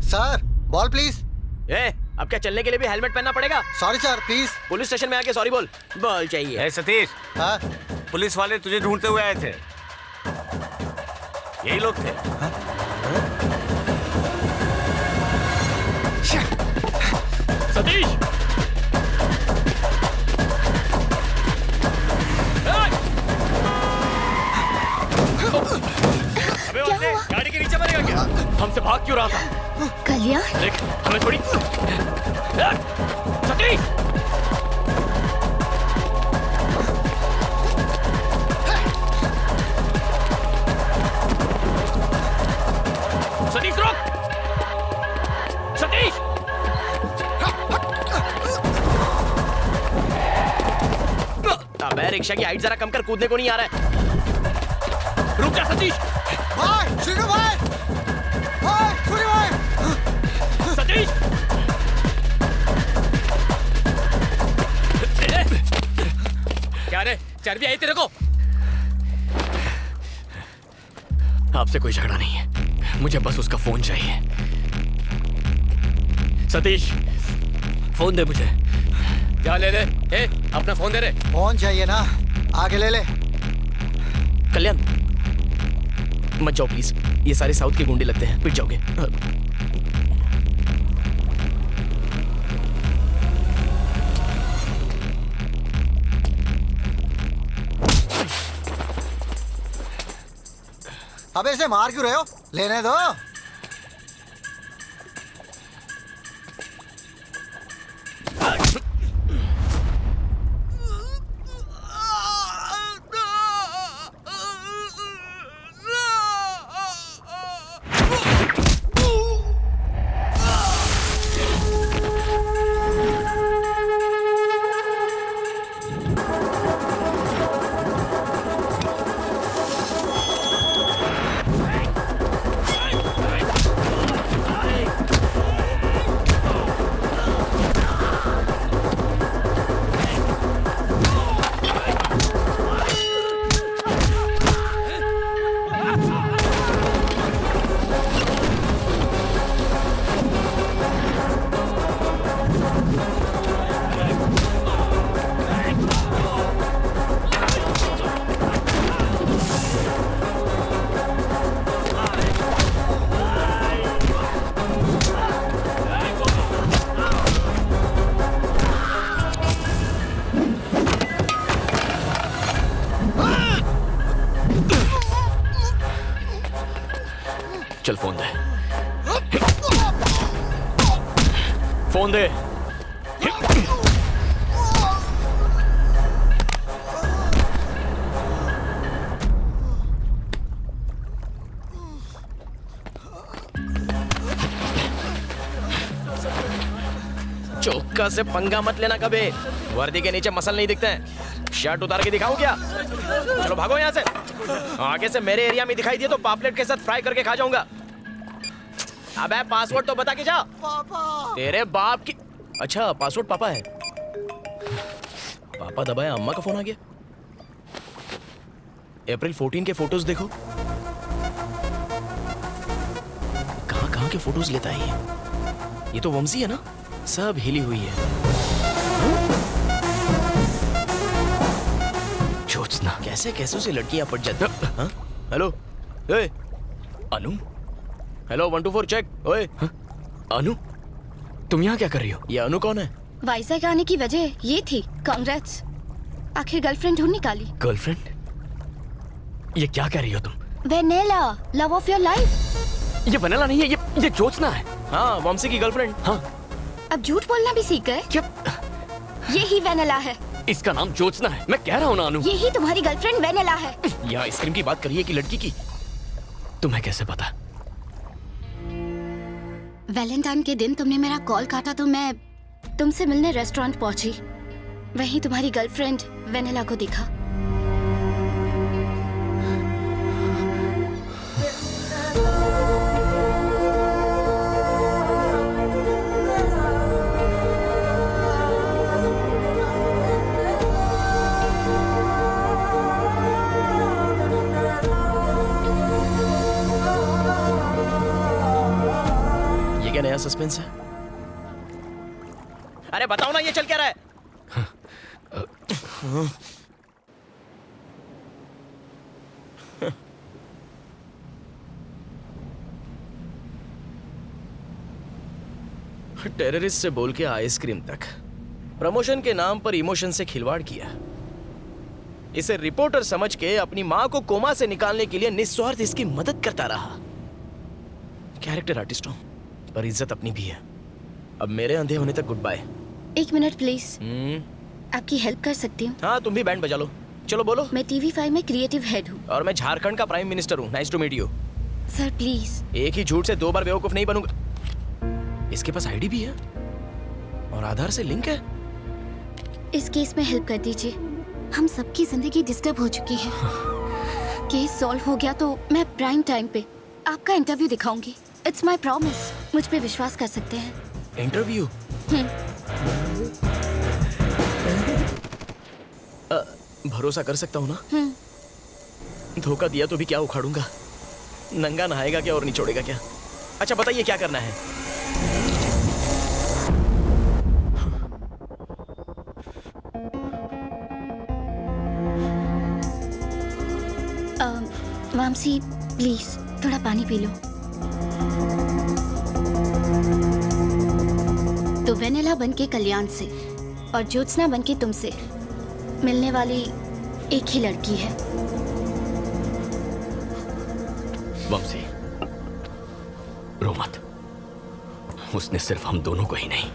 Sir ball please. अब क्या चलने के लिए भी हेलमेट पहनना पड़ेगा? Sorry sir please. Police station में आके सॉरी बोल। बॉल चाहिए। ए सतीश, पुलिस वाले तुझे ढूंढते हुए आए थे। यही लोग थे। सतीश! अबे बंदे, गाड़ी के नीचे मरेगा क्या? हमसे भाग क्यों रहा था? कल्याण, देख, हमें छोड़ी। सतीश! सतीश रुक! सतीश! अबे रिक्शा की हाइट जरा कम कर, कूदने को नहीं आ रहा है। रुक जा सतीश! भाई, श्रीनु भाई! भाई, श्रीनु भाई! सतीश! क्या रे, चर्बी आई तेरे को? आपसे कोई झगड़ा नहीं है, मुझे बस उसका फोन चाहिए। सतीश, फोन दे मुझे। क्या ले ले? अपना फोन दे रे। फोन चाहिए ना, आगे ले ले। कल्याण मत जाओ प्लीज, ये सारे साउथ के गुंडे लगते हैं, पिट जाओगे। अबे इसे मार क्यों रहे हो? लेने दो। चल फोन दे। फोन दे। चौका से पंगा मत लेना कभी, वर्दी के नीचे मसल नहीं दिखते हैं। शर्ट उतार के दिखाऊं क्या? चलो भागो यहाँ से। आगे से मेरे एरिया में दिखाई दिए तो पापलेट के साथ फ्राई करके खा जाऊंगा। अबे पासवर्ड तो बता के जा। पापा। तेरे बाप की। अच्छा पासवर्ड पापा है। पापा दबाया, अम्मा का फोन आ गया। अप्रैल 14 के फोटोज देखो। कहाँ के फोटोज लेता है ये तो वंशी है ना, सब हिली हुई है। ज्योत्सना। कैसे से लड़कियां पट जाती। हेलो ए अनु। Hello 1 2 4 check. ओए अनु, तुम यहाँ क्या कर रही हो? ये अनु कौन है? वाइजैक आने की वजह ये थी। कांग्रेट्स, आखिर गर्लफ्रेंड ढूंढ निकाली। गर्लफ्रेंड? ये क्या कह रही हो तुम? Vennela, love of your life. ये वेनेला नहीं है, ये ज्योत्सना है। हाँ, वंशी की गर्लफ्रेंड। हाँ। अब झूठ बोलना भी सीख गए क्या? ये ही वेनेला है। इसका नाम ज्योत्सना है, मैं कह रहा हूँ ना अनु। ये ही तुम्हारी गर्लफ्रेंड वेनेला है। यहाँ आइसक्रीम की बात करिए कि लड़की की? तुम्हें कैसे पता? वैलेंटाइन के दिन तुमने मेरा कॉल काटा तो मैं तुमसे मिलने रेस्टोरेंट पहुंची। वहीं तुम्हारी गर्लफ्रेंड वेनेला को दिखा। सस्पेंस है? अरे बताओ ना, ये चल क्या रहा है? टेररिस्ट से बोल के आइसक्रीम तक, प्रमोशन के नाम पर इमोशन से खिलवाड़ किया। इसे रिपोर्टर समझ के अपनी माँ को कोमा से निकालने के लिए निस्वार्थ इसकी मदद करता रहा। कैरेक्टर आर्टिस्ट हूं, पर इज्जत अपनी भी है। अब मेरे अंधे होने तक गुड बाय। 1 minute please. आपकी हेल्प कर सकती हूँ? हाँ, तुम भी बैंड बजा लो। चलो बोलो। मैं TV5 में क्रिएटिव हेड हूँ। और मैं झारखंड का प्राइम मिनिस्टर हूँ। Nice to meet you. Sir please. एक ही झूठ से 2 बार बेवकूफ नहीं बनूंगा। इसके पास आईडी भी है और आधार से लिंक है। इस केस में हेल्प कर दीजिए। हम सबकी जिंदगी डिस्टर्ब हो चुकी है। केस सॉल्व हो गया तो मैं प्राइम टाइम पे आपका इंटरव्यू दिखाऊंगी। It's my promise. मुझ पे विश्वास कर सकते हैं। इंटरव्यू? भरोसा कर सकता हूँ ना? धोखा दिया तो भी क्या उखाड़ूंगा? नंगा नहाएगा क्या और निचोड़ेगा क्या? अच्छा बताइए क्या करना है? मामसी प्लीज थोड़ा पानी पी लो। तो वेनेला बन के कल्याण से और ज्योत्सना बन के तुमसे मिलने वाली एक ही लड़की है। वंशी, रो मत। उसने सिर्फ हम दोनों को ही नहीं,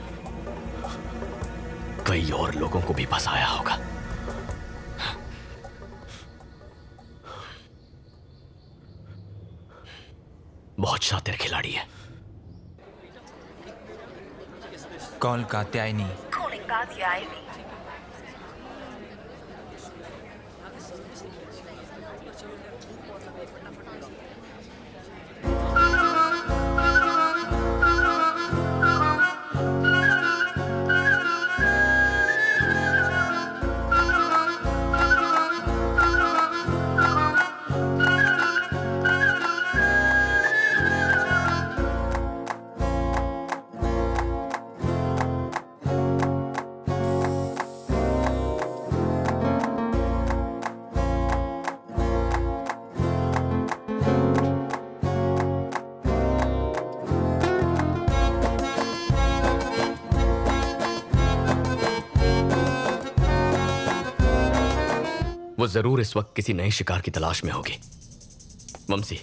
कई और लोगों को भी फंसाया होगा। बहुत शातिर खिलाड़ी है। कॉल कात्यायनी। वो जरूर इस वक्त किसी नए शिकार की तलाश में होगी। वंशी,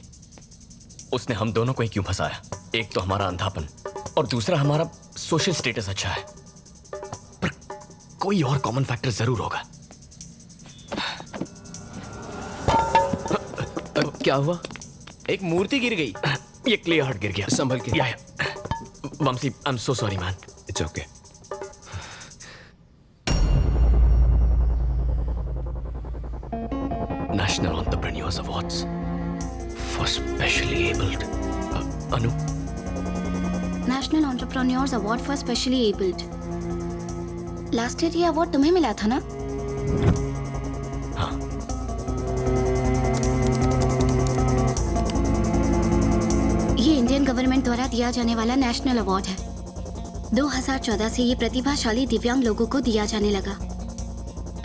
उसने हम दोनों को ही क्यों फंसाया? एक तो हमारा अंधापन और दूसरा हमारा सोशल स्टेटस अच्छा है, पर कोई और कॉमन फैक्टर जरूर होगा। क्या हुआ? एक मूर्ति गिर गई। ये क्ले हार्ट गिर गया। संभल के। Vamshi, I am so sorry man. It's okay. National Entrepreneurs Awards for Specially Abled. Anu? National Entrepreneurs Award for Specially Abled. Last year ये अवार्ड तुम्हें मिला था ना? हाँ। ये इंडियन गवर्नमेंट द्वारा दिया जाने वाला नेशनल अवार्ड है। 2014 से ये प्रतिभाशाली दिव्यांग लोगों को दिया जाने लगा।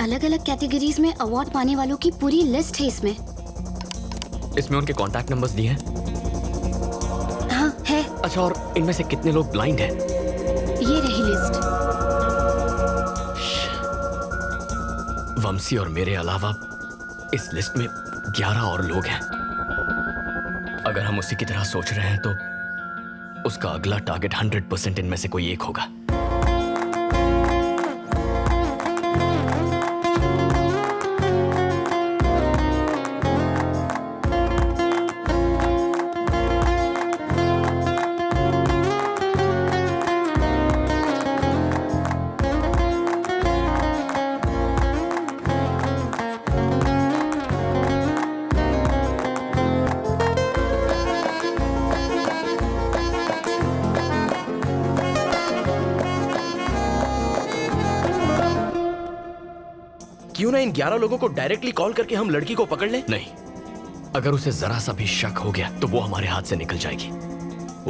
अलग अलग कैटेगरीज में अवार्ड पाने वालों की पूरी लिस्ट है इसमें। इसमें उनके कॉन्टैक्ट नंबर्स दिए हैं? हाँ है। अच्छा, और इनमें से कितने लोग ब्लाइंड हैं? ये रही लिस्ट। वंशी और मेरे अलावा इस लिस्ट में 11 और लोग हैं। अगर हम उसी की तरह सोच रहे हैं तो उसका अगला टारगेट 100% इनमें से कोई एक होगा। क्यों ना इन 11 लोगों को डायरेक्टली कॉल करके हम लड़की को पकड़ लें? नहीं, अगर उसे जरा सा भी शक हो गया तो वो हमारे हाथ से निकल जाएगी।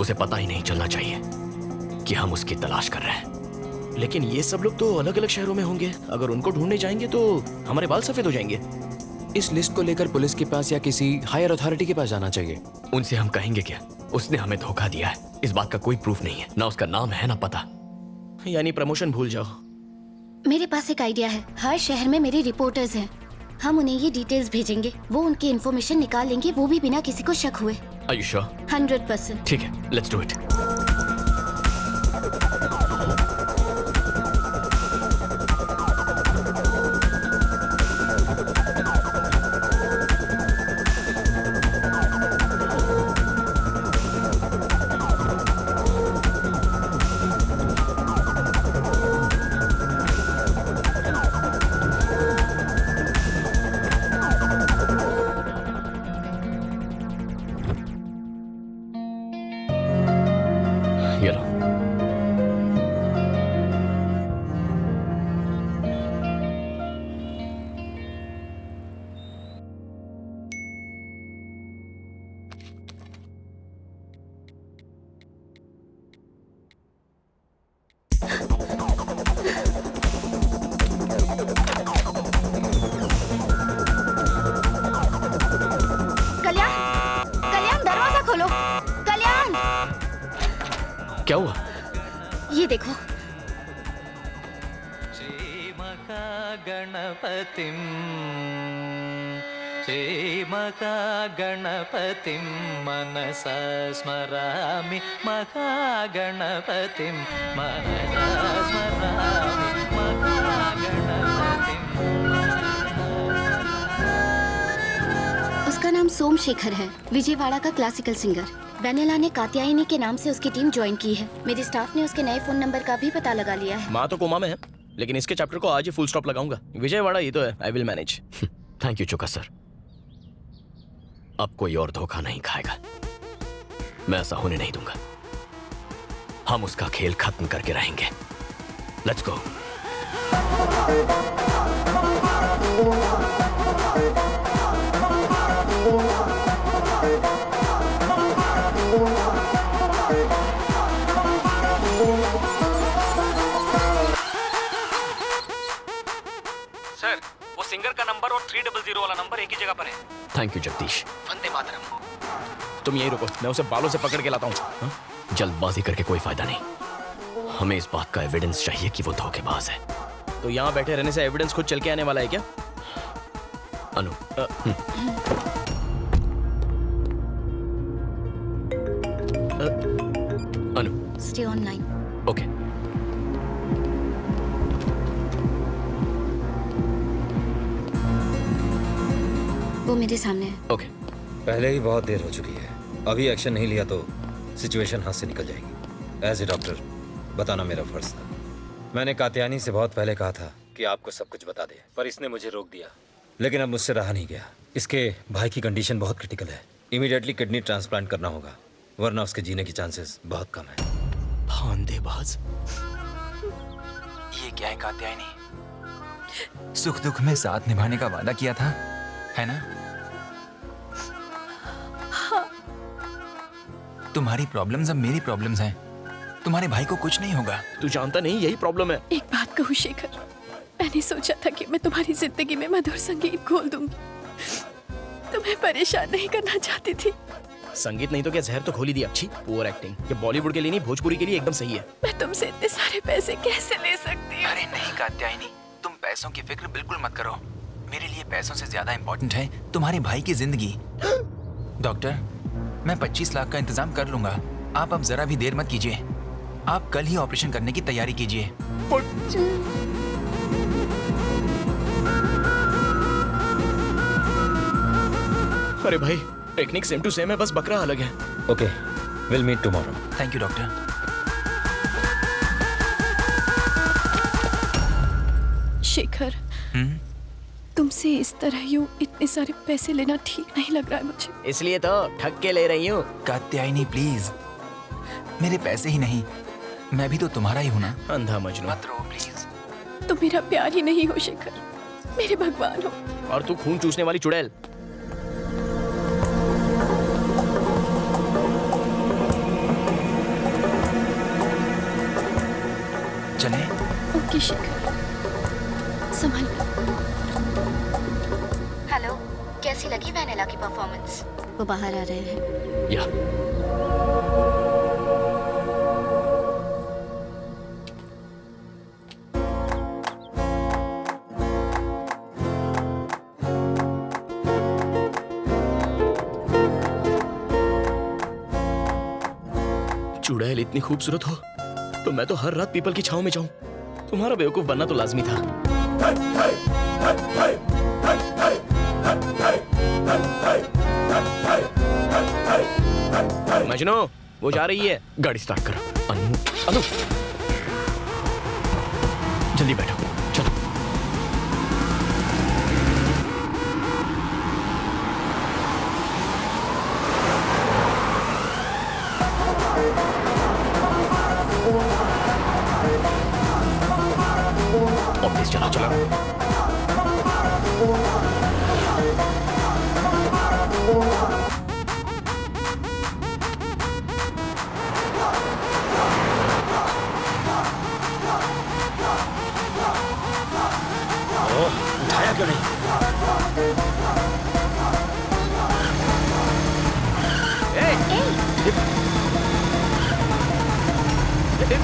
उसे पता ही नहीं चलना चाहिए। कि हम उसकी तलाश कर रहे हैं। लेकिन ये सब लोग तो अलग अलग शहरों में होंगे। अगर उनको ढूंढने जाएंगे तो हमारे बाल सफेद हो जाएंगे। इस लिस्ट को लेकर पुलिस के पास या किसी हायर अथॉरिटी के पास जाना चाहिए। उनसे हम कहेंगे क्या? उसने हमें धोखा दिया है, इस बात का कोई प्रूफ नहीं है, ना उसका नाम है ना पता। यानी प्रमोशन भूल जाओ। मेरे पास एक आइडिया है। हर शहर में मेरे रिपोर्टर्स हैं। हम उन्हें ये डिटेल्स भेजेंगे, वो उनकी इन्फॉर्मेशन निकाल लेंगे, वो भी बिना किसी को शक हुए। Are you sure? 100%। ठीक है, लेट्स डू इट। ये लो। कल्याण, कल्याण दरवाजा खोलो। कल्याण, क्या हुआ? ये देखो। गणपतिं श्रीमहागणपतिं मनसा स्मरामि महागणपतिं मनसा स्मरामि महागणपतिं। उसका नाम सोमशेखर है, विजयवाड़ा का क्लासिकल सिंगर। वेनेला ने कात्यायनी के नाम से उसकी टीम ज्वाइन की है। मेरे स्टाफ ने उसके नए फोन नंबर का भी पता लगा लिया है। माँ तो कोमा में है, लेकिन इसके चैप्टर को आज ही फुल स्टॉप लगाऊंगा। विजयवाड़ा ही तो है, I will manage. Thank you चुका सर। अब कोई और धोखा नहीं खाएगा, मैं ऐसा होने नहीं दूंगा। हम उसका खेल खत्म करके रहेंगे। Let's go. सर, वो सिंगर का नंबर और 300 वाला नंबर एक ही जगह पर है। Thank you Jagdish. वंदे मातरम। तुम यहीं रुको, मैं उसे बालों से पकड़ के लाता हूँ। जल्दबाजी करके कोई फायदा नहीं। हमें इस बात का एविडेंस चाहिए कि वो धोखेबाज है। तो यहाँ बैठे रहने से एविडेंस खुद चल के आने वाला है क्या? अनु, अनु, स्टे ऑनलाइन। ओके। वो मेरे सामने है। ओके। पहले ही बहुत देर हो चुकी है, अभी एक्शन नहीं लिया तो सिचुएशन हाथ से निकल जाएगी। एज ए डॉक्टर बताना मेरा फर्ज था। मैंने कात्यायनी से बहुत पहले कहा था कि आपको सब कुछ बता दे, पर इसने मुझे रोक दिया। लेकिन अब मुझसे रहा नहीं गया। इसके भाई की कंडीशन बहुत क्रिटिकल है, इमीडिएटली किडनी ट्रांसप्लांट करना होगा, वरना उसके जीने की चांसेस बहुत कम है। धांधेबाज। ये क्या है कात्यायनी? सुख दुख में साथ निभाने का वादा किया था, है ना? तुम्हारी प्रॉब्लम्स अब मेरी प्रॉब्लम्स हैं। तुम्हारे भाई को कुछ नहीं होगा। तू जानता नहीं यही प्रॉब्लम है। एक बात कहूँ शेखर, मैंने सोचा था कि मैं तुम्हारी जिंदगी में मधुर संगीत घोल दूंगी। तुम्हें परेशान नहीं करना चाहती थी। संगीत नहीं तो क्या जहर तो खोली दी। अच्छी पुअर एक्टिंग। ये बॉलीवुड के लिए नहीं, भोजपुरी के लिए एकदम सही है। मैं तुमसे इतने सारे पैसे कैसे ले सकती हूँ? अरे नहीं कात्यायनी, तुम पैसों की फिक्र बिल्कुल मत करो। मेरे लिए पैसों से ज्यादा इम्पोर्टेंट है तुम्हारे भाई की जिंदगी। डॉक्टर, मैं 25 लाख का इंतजाम कर लूंगा। आप अब जरा भी देर मत कीजिए। आप कल ही ऑपरेशन करने की तैयारी कीजिए। अरे भाई, टेक्निक सेम टू सेम है, बस बकरा अलग है। Okay, will meet tomorrow. Thank you doctor. Shekhar, तुमसे इस तरह यूं इतने सारे पैसे लेना ठीक नहीं लग रहा है मुझे। इसलिए तो ठग के ले रही हूँ। कात्यायनी प्लीज, मेरे पैसे ही नहीं, मैं भी तो तुम्हारा ही हूँ ना। अंधा मजनू। मत रो प्लीज। तुम मेरा प्यार ही नहीं हो शेखर, मेरे भगवान हो। और तू खून चूसने वाली चुड़ैल। ओके शिखर, संभाल कर। हेलो, कैसी लगी वैनिला की परफॉर्मेंस? वो बाहर आ रहे हैं। या चुड़ैल इतनी खूबसूरत हो तो मैं तो हर रात पीपल की छांव में जाऊं। तुम्हारा बेवकूफ बनना तो लाजमी था। मजनू, वो जा रही है। गाड़ी स्टार्ट करो। अनु, जल्दी बैठो, चलो। ऑफिस चलो, चलो। उठाया क्यों नहीं?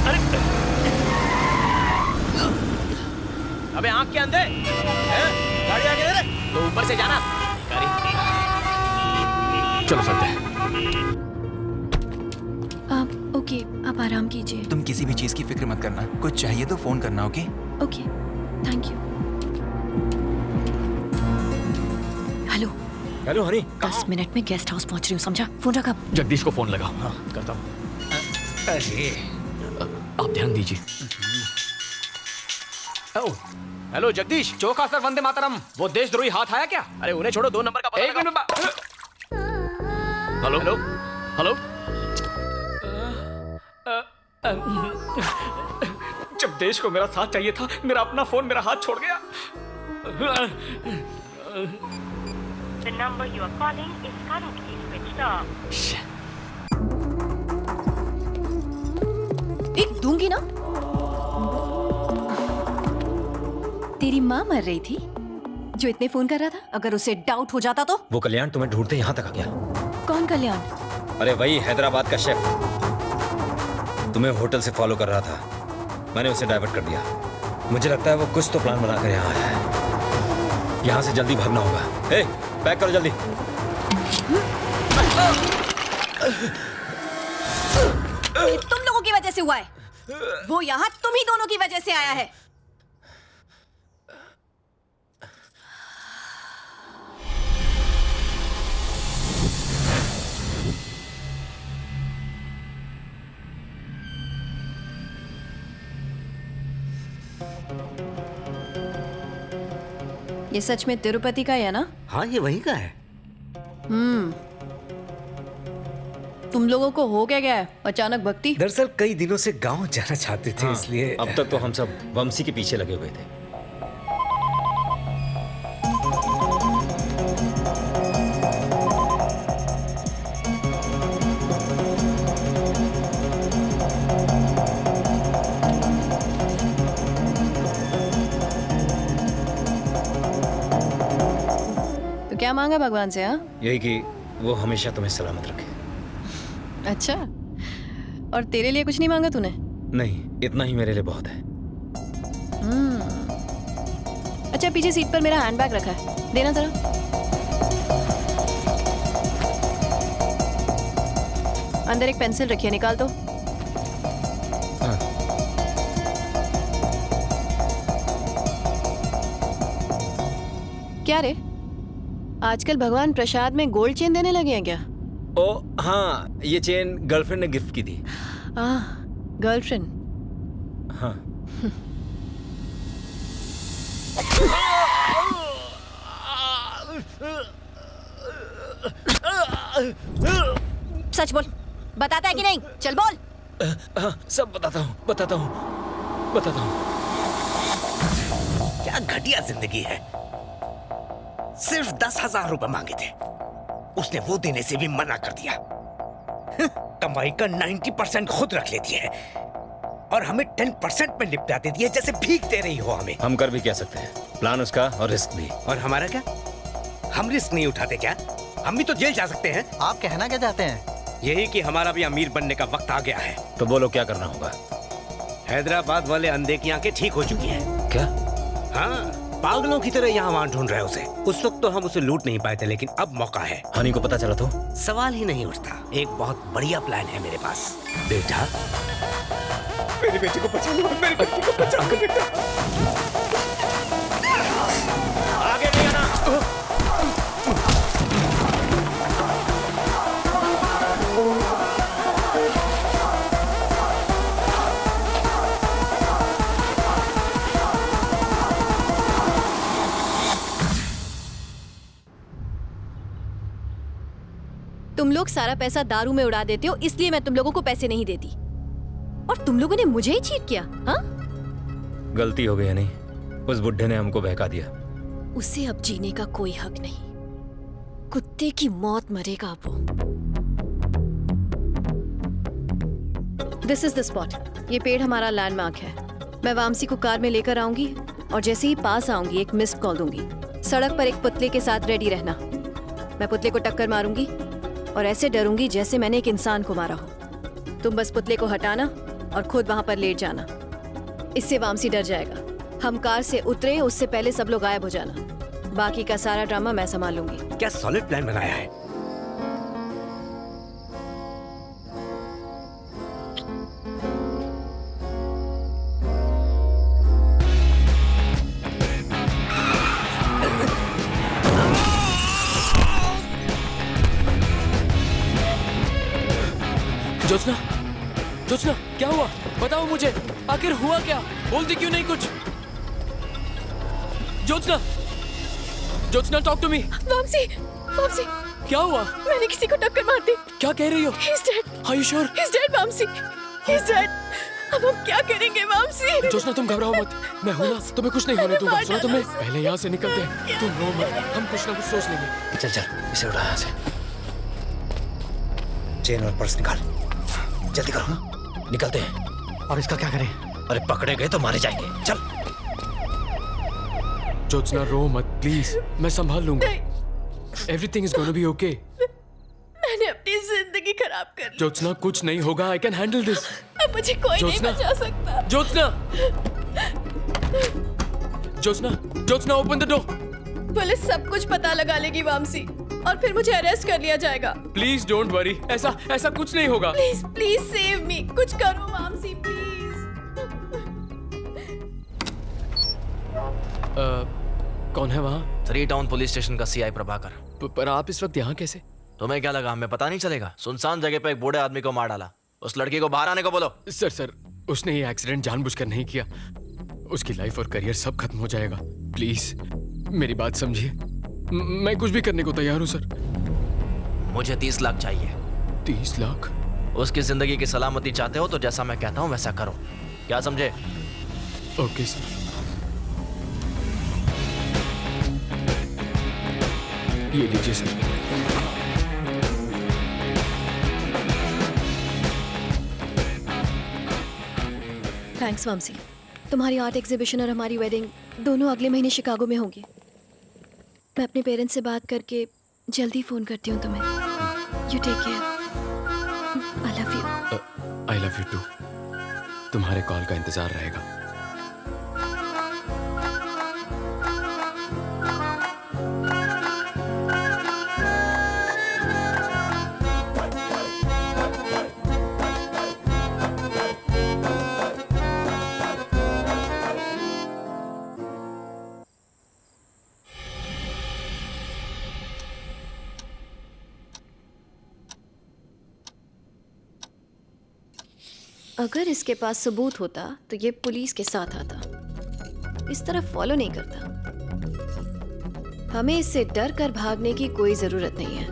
अरे अबे आंख के अंधे, गाड़ी आगे दे रहे तो ऊपर से जाना। चलो चलते हैं। आप ओके, आप आराम कीजिए। तुम किसी भी चीज की फिक्र मत करना, कुछ चाहिए तो फोन करना। Okay okay, thank you. Hello hello Honey, 10 minute में गेस्ट हाउस पहुंच रही हूँ, समझा? फोन रखा। जगदीश को फोन लगाओ। हाँ करता हूँ। अरे आप ध्यान दीजिए। हेलो जगदीश। चौका सर, वंदे मातरम। वो देशद्रोही हाथ आया क्या? अरे उन्हें छोड़ो, 2 नंबर का पता एक मिनट। Hello hello hello. जब देश को मेरा साथ चाहिए था, मेरा अपना फोन मेरा हाथ छोड़ गया। The number you are calling is currently switched off. एक दूंगी ना। तेरी माँ मर रही थी जो इतने फोन कर रहा था। अगर उसे डाउट हो जाता तो? वो कल्याण तुम्हें ढूंढते यहाँ तक आ गया। कौन कल्याण? अरे वही हैदराबाद का शेफ, तुम्हें होटल से फॉलो कर रहा था। मैंने उसे डाइवर्ट कर दिया। मुझे लगता है वो कुछ तो प्लान बनाकर यहाँ आया है। यहाँ से जल्दी भागना होगा। ए, पैक करो जल्दी। ये तुम लोगों की वजह से हुआ है। वो यहाँ तुम ही दोनों की वजह से आया है। ये सच में तिरुपति का है ना? हाँ, ये वहीं का है। तुम लोगों को हो क्या गया है अचानक भक्ति? दरअसल कई दिनों से गांव जाना चाहते थे, इसलिए अब तक तो हम सब वंशी के पीछे लगे हुए थे। तो क्या मांगा भगवान से? हाँ, यही कि वो हमेशा तुम्हें सलामत रखे। अच्छा, और तेरे लिए कुछ नहीं मांगा तूने? नहीं, इतना ही मेरे लिए बहुत है। अच्छा, पीछे सीट पर मेरा हैंडबैग रखा है, देना जरा। अंदर एक पेंसिल रखी है, निकाल दो। क्या रे, आजकल भगवान प्रसाद में गोल्ड चेन देने लगे हैं क्या? ओ हाँ, ये चेन गर्लफ्रेंड ने गिफ्ट की थी। गर्लफ्रेंड? हाँ। सच बोल, बताता है कि नहीं? चल बोल। हाँ, सब बताता हूँ। क्या घटिया जिंदगी है। सिर्फ 10,000 रुपए मांगे थे, उसने वो देने से भी मना कर दिया। कमाई का 90% खुद रख लेती है और हमें 10% में निपटा देती है, जैसे भीख दे रही हो हमें। हम कर भी क्या सकते हैं, प्लान उसका और रिस्क भी। और हमारा क्या? हम रिस्क नहीं उठाते क्या? हम भी तो जेल जा सकते हैं। आप कहना क्या चाहते हैं? यही कि हमारा भी अमीर बनने का वक्त आ गया है। तो बोलो क्या करना होगा। हैदराबाद वाले अंधे की आंखें ठीक हो चुकी हैं। क्या? हाँ, पागलों की तरह यहाँ वहाँ ढूंढ रहे हैं उसे। उस वक्त तो हम उसे लूट नहीं पाए थे, लेकिन अब मौका है। हनी को पता चला तो? सवाल ही नहीं उठता। एक बहुत बढ़िया प्लान है मेरे पास। बेटा, मेरी बेटी को बचा लो, मेरी बेटी को बचा लो बेटा। आगे नहीं आना। तुम लोग सारा पैसा दारू में उड़ा देते हो, इसलिए मैं तुम लोगों को पैसे नहीं देती। और तुम लोगों ने मुझे ही चीट किया। हाँ, गलती हो गई हनी, उस बुढ़े ने हमको बहका दिया। उसे अब जीने का कोई हक नहीं। कुत्ते की मौत मरेगा अब वो। This is the spot. ये पेड़ हमारा लैंडमार्क है। मैं वामसी को कार में लेकर आऊंगी और जैसे ही पास आऊंगी एक मिस्ड कॉल दूंगी। सड़क पर एक पुतले के साथ रेडी रहना। मैं पुतले को टक्कर मारूंगी और ऐसे डरूंगी जैसे मैंने एक इंसान को मारा हो। तुम बस पुतले को हटाना और खुद वहां पर लेट जाना। इससे वामसी डर जाएगा। हम कार से उतरे उससे पहले सब लोग गायब हो जाना। बाकी का सारा ड्रामा मैं संभाल लूंगी। क्या सॉलिड प्लान बनाया है। जोत्स्ना, जोत्स्ना, क्या हुआ? बताओ मुझे, आखिर हुआ क्या? बोलती क्यों नहीं कुछ? Jyotsna, Jyotsna, talk to me. Vamsi, Vamsi, क्या हुआ? मैंने किसी को टक्कर मार दी। क्या कह रही हो? He's dead. Are you sure? He's dead, Vamsi. He's dead. अब हम क्या करेंगे वामसी? जोत्स्ना, तुम घबराओ मत, मैं हूं ना, तुम्हें कुछ नहीं होने दूंगा। सुनो, तुम्हें पहले यहाँ से निकलते हैं। तुम रो मत, हम कुछ ना कुछ सोच लेंगे। चल चल, इसे उठा यहाँ से। चेन और पर्स निकाल, जल्दी करो। निकलते हैं। और इसका क्या करें? अरे पकड़े गए तो मारे जाएंगे। चल। जोत्स्ना, रो मत प्लीज, मैं संभाल लूंगा। Everything is gonna be okay. मैंने अपनी जिंदगी खराब कर ली। जोत्स्ना, कुछ नहीं होगा, आई कैन हैंडल दिस। अब मुझे कोई नहीं बचा सकता। Jyotsna, Jyotsna, Jyotsna, open the door. Police सब कुछ पता लगा लेगी वामसी और फिर मुझे अरेस्ट कर लिया जाएगा। प्लीज डोंट वरी, ऐसा कुछ नहीं होगा। प्लीज प्लीज सेव मी, कुछ करो वामसी प्लीज। कौन है वहाँ? 3 टाउन पुलिस स्टेशन का सीआई प्रभाकर। पर आप इस वक्त यहाँ कैसे? तुम्हें क्या लगा हमें पता नहीं चलेगा? सुनसान जगह पे एक बूढ़े आदमी को मार डाला। उस लड़की को बाहर आने को बोलो। सर, उसने ये एक्सीडेंट जानबूझकर नहीं किया। उसकी लाइफ और करियर सब खत्म हो जाएगा। प्लीज मेरी बात समझिए। मैं कुछ भी करने को तैयार हूँ सर। मुझे 30 लाख चाहिए। 30 लाख? उसकी जिंदगी की सलामती चाहते हो तो जैसा मैं कहता हूँ वैसा करो। क्या समझे? Okay sir. ये लीजिए सर। थैंक्स वामसी। तुम्हारी आर्ट एग्जीबिशन और हमारी वेडिंग दोनों अगले महीने शिकागो में होंगी। मैं अपने पेरेंट्स से बात करके जल्दी फोन करती हूँ तुम्हें। You take care. I love you. I love you too. तुम्हारे कॉल का इंतजार रहेगा। अगर इसके पास सबूत होता तो ये पुलिस के साथ आता। इस तरह फॉलो नहीं करता। हमें इससे डर कर भागने की कोई जरूरत नहीं है।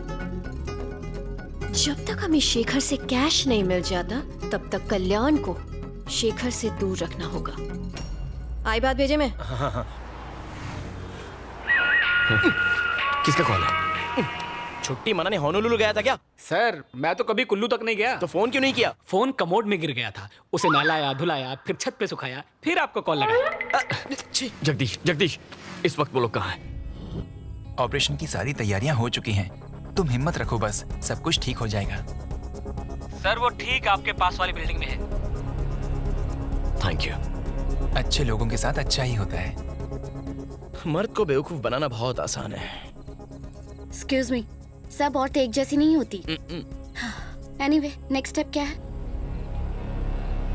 जब तक हमें शेखर से कैश नहीं मिल जाता तब तक कल्याण को शेखर से दूर रखना होगा। आई बात भेजे में? किसका कॉल है? छुट्टी मनाने होनोलुलु गया था क्या? सर मैं तो कभी कुल्लू तक नहीं गया। तो फोन क्यों नहीं किया? फोन कमोड में गिर गया था, उसे नहलाया धुलाया, फिर छत पे सुखाया, फिर आपको कॉल लगाया। जगदीश जगदीश, इस वक्त वो लोग कहाँ हैं? ऑपरेशन की सारी तैयारियां हो चुकी हैं, तुम हिम्मत रखो, बस सब कुछ ठीक हो जाएगा। सर वो ठीक आपके पास वाली बिल्डिंग में है। Thank you. अच्छे लोगों के साथ अच्छा ही होता है। मर्द को बेवकूफ बनाना बहुत आसान है। एक्सक्यूज मी, सब औरतें एक जैसी नहीं होती। एनीवे, नेक्स्ट स्टेप क्या है?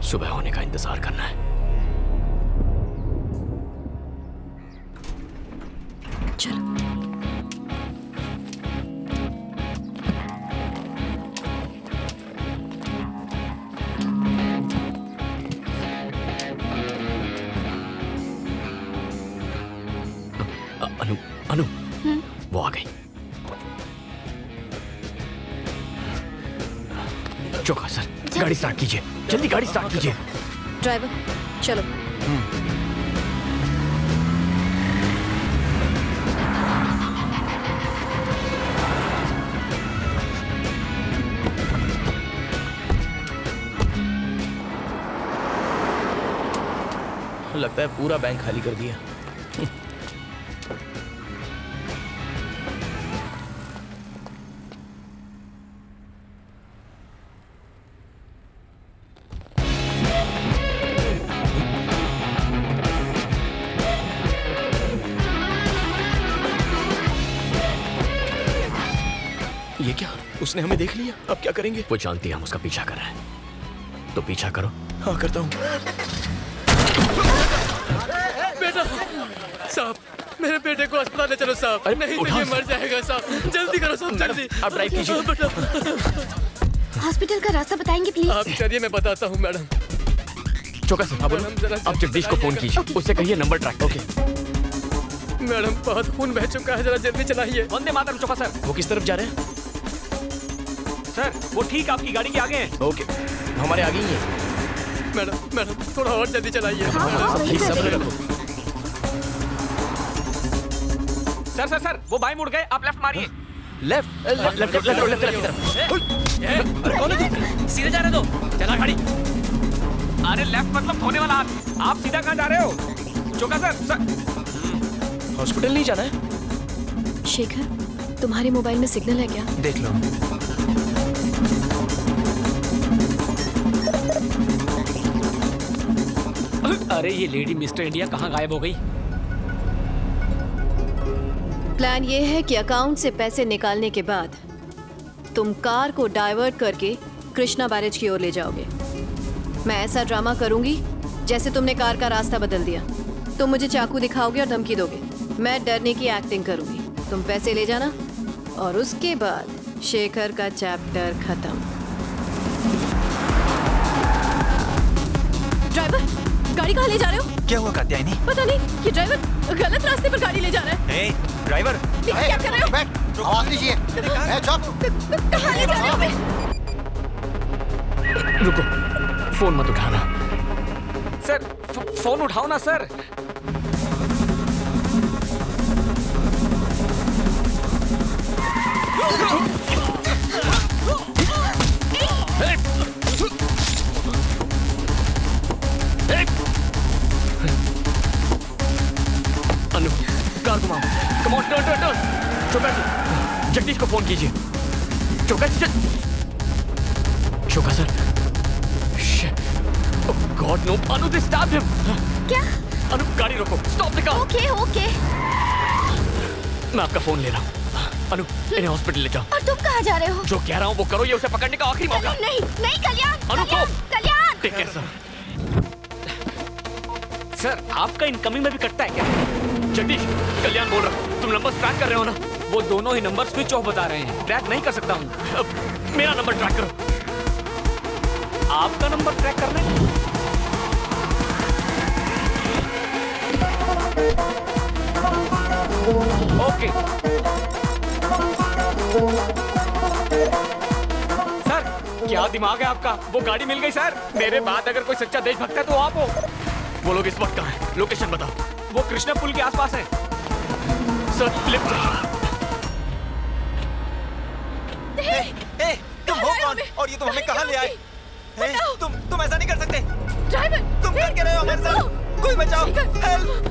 सुबह होने का इंतजार करना है। चलो। अनु अनु वो आ गई। चौका सर, गाड़ी स्टार्ट कीजिए, जल्दी गाड़ी स्टार्ट कीजिए। ड्राइवर चलो। लगता है पूरा बैंक खाली कर दिया। ये क्या? उसने हमें देख लिया, अब क्या करेंगे? वो जानती है हम उसका पीछा कर रहे हैं, तो पीछा करो। हाँ करता हूँ। बेटा साहब, मेरे बेटे को अस्पताल ले चलो साहब, नहीं तो ये मर जाएगा साहब, जल्दी करो साहब, जल्दी। आप ड्राइव कीजिए। हॉस्पिटल का रास्ता बताएंगे प्लीज? आप चलिए, मैं बताता हूँ मैडम। चौका सर, आप जगदीश को फोन कीजिए, उससे कहिए नंबर ट्रैक। ओके मैडम, बहुत खून बह चुका है, जरा जल्दी चलाइए। वंदे मातरम चौका सर। वो किस तरफ जा रहे हैं? सर वो ठीक आपकी गाड़ी के आगे हैं। ओके, हमारे आगे ही है। मैडम थोड़ा और जल्दी चलाइए। सब्र रखो। सर वो बाएं मुड़ गए, आप लेफ्ट मारिए। लेफ्ट सीधे जा रहे दो, चला गाड़ी। अरे लेफ्ट मतलब धोने वाला हाथ, आप सीधा कहाँ जा रहे हो? चौका सर। हॉस्पिटल नहीं जाना है? शेखर, तुम्हारे मोबाइल में सिग्नल है क्या? देख लो। अरे ये लेडी मिस्टर इंडिया कहाँ गायब हो गई? प्लान ये है कि अकाउंट से पैसे निकालने के बाद तुम कार को डाइवर्ट करके कृष्णा बैरेज की ओर ले जाओगे। मैं ऐसा ड्रामा करूंगी जैसे तुमने कार का रास्ता बदल दिया। तुम मुझे चाकू दिखाओगे और धमकी दोगे, मैं डरने की एक्टिंग करूंगी, तुम पैसे ले जाना और उसके बाद शेखर का चैप्टर खत्म। ड्राइवर, गाड़ी कहाँ ले जा रहे हो? क्या हुआ कात्यायनी? पता नहीं, ये ड्राइवर गलत रास्ते पर गाड़ी ले जा रहा है। ड्राइवर, क्या कर रहे हो? आवाज दीजिए। कहाँ ले जा रहे हो? रुको, फोन मत उठाना। सर फोन उठाओ ना सर। अनु, कार घुमाओ। Come on, turn. चौका जी, जगदीश को फोन कीजिए। चौका sir. Oh God, no! Anu, they stabbed him. क्या? अनु, गाड़ी रोको। Stop the car. ओके। मैं आपका फोन ले रहा हूँ। अनु, इन्हें हॉस्पिटल ले जाओ। और तुम कहाँ जा रहे हो? जो कह रहा हूँ वो करो, ये उसे पकड़ने का आखिरी मौका। नहीं कल्याण। अनु को। Kalyan. Take care sir. Sir आपका इनकमिंग में भी कटता है क्या? जगदीश, कल्याण बोल रहा हूँ। तुम नंबर ट्रैक कर रहे हो ना? वो दोनों ही नंबर स्विच ऑफ बता रहे हैं, ट्रैक नहीं कर सकता हूँ। मेरा नंबर ट्रैक करो। आपका नंबर ट्रैक करना है? ओके सर, क्या दिमाग है आपका? वो गाड़ी मिल गई सर। मेरे बाद अगर कोई सच्चा देशभक्त है तो आप हो। वो लोग इस वक्त कहाँ हैं? लोकेशन बताओ। वो कृष्णा पुल के आसपास है सर। लिफ्ट तुम हो कौन और ये तुम हमें कहाँ ले आए? तुम ऐसा नहीं कर सकते। ड्राइवर, तुम कर क्या रहे हो हमारे साथ? कोई बचाओ! हेल्प!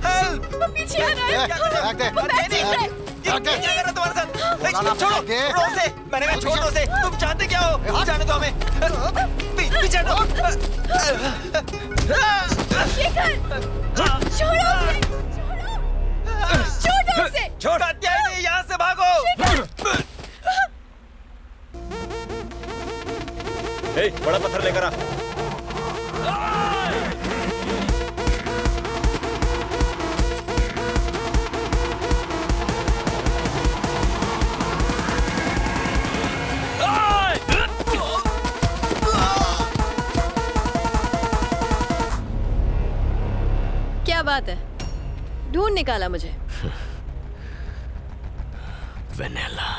हेल्प! वो पीछे आ रहा है। क्या कर रहे हो? वो बैग छीन रहा है। क्या कर रहा है तुम्हारे साथ? छोड़ो! छोड़ो उसे! मैंने कहा छोड़ो उसे! तुम चाहते क्या हो? जाने दो हमें! पीछे हटो! छोड़ो उसे! छोड़ो उसे! छोड़! कात्यायनी, यहाँ से भागो! बड़ा पत्थर लेकर आ। क्या बात है? ढूंढ निकाला मुझे। वेनेला,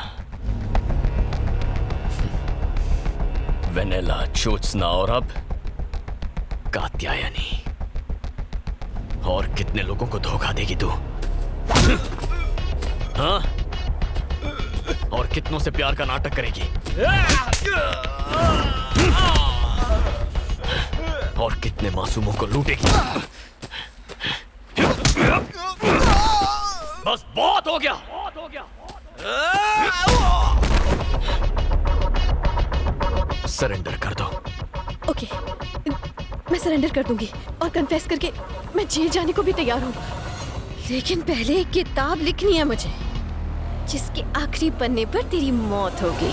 वेनेला, ज्योत्सना और अब कात्यायनी। और कितने लोगों को धोखा देगी तू? हाँ? और कितनों से प्यार का नाटक करेगी? और कितने मासूमों को लूटेगी? बस बहुत हो गया। सरेंडर कर दो। ओके, मैं सरेंडर कर दूंगी और कन्फेस करके मैं जेल जाने को भी तैयार हूँ। लेकिन पहले एक किताब लिखनी है मुझे, जिसके आखिरी पन्ने पर तेरी मौत होगी।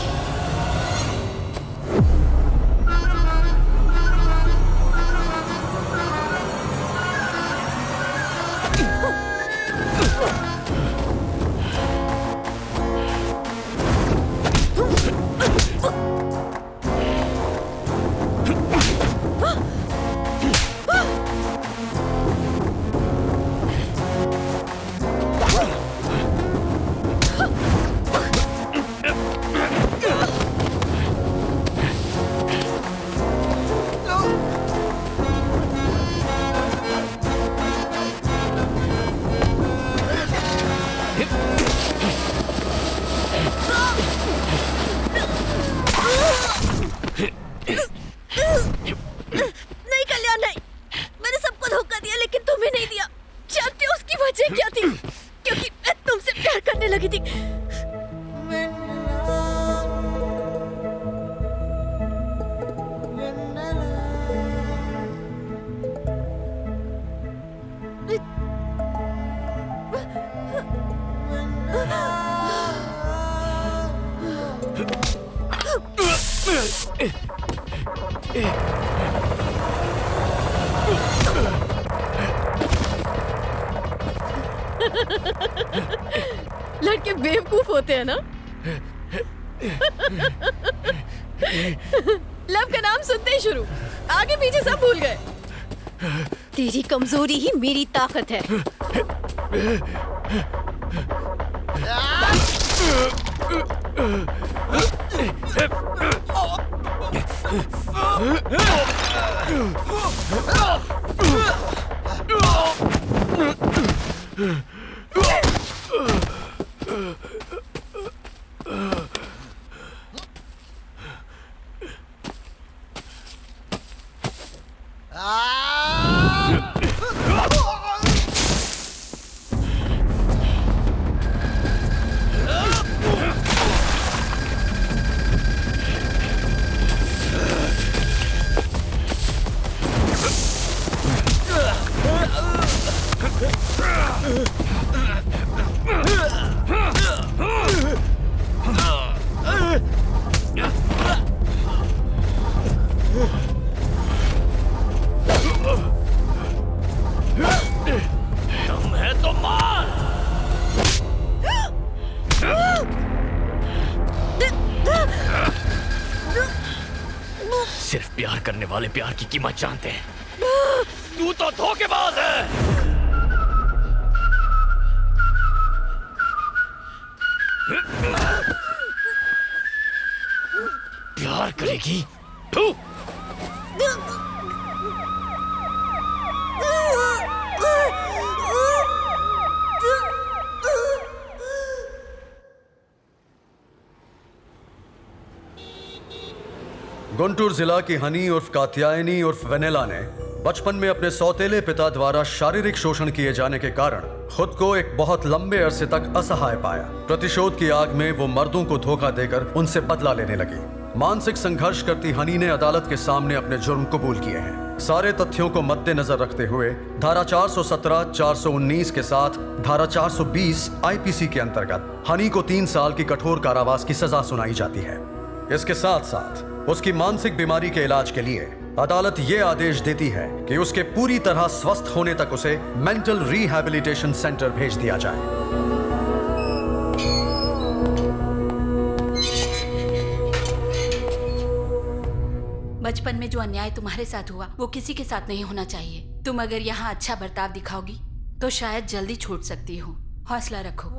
नहीं कल्याण, नहीं, मैंने सबको धोखा दिया लेकिन तुम्हें नहीं दिया। जानते हो उसकी वजह क्या थी? क्योंकि मैं तुमसे प्यार करने लगी थी। लड़के बेवकूफ होते हैं ना? लव का नाम सुनते ही शुरू, आगे पीछे सब भूल गए। तेरी कमजोरी ही मेरी ताकत है। दम है तो मार। सिर्फ प्यार करने वाले प्यार की कीमत जानते हैं। तू तो धोखेबाज है। प्यार करेगी तू? गुंटूर जिला की हनी उर्फ कात्यायनी उर्फ वेनेला ने बचपन में अपने सौतेले पिता द्वारा शारीरिक शोषण किए जाने के कारण खुद को एक बहुत लंबे अरसे तक असहाय पाया। प्रतिशोध की आग में वो मर्दों को धोखा देकर उनसे बदला लेने लगी। मानसिक संघर्ष करती हनी ने अदालत के सामने अपने जुर्म कबूल किए हैं। सारे तथ्यों को मद्देनजर रखते हुए धारा 417, 419 के साथ धारा 420 आईपीसी के अंतर्गत हनी को 3 साल की कठोर कारावास की सजा सुनाई जाती है। इसके साथ साथ उसकी मानसिक बीमारी के इलाज के लिए अदालत ये आदेश देती है कि उसके पूरी तरह स्वस्थ होने तक उसे मेंटल रिहैबिलिटेशन सेंटर भेज दिया जाए। बचपन में जो अन्याय तुम्हारे साथ हुआ वो किसी के साथ नहीं होना चाहिए। तुम अगर यहाँ अच्छा बर्ताव दिखाओगी तो शायद जल्दी छूट सकती हो। हौसला रखो।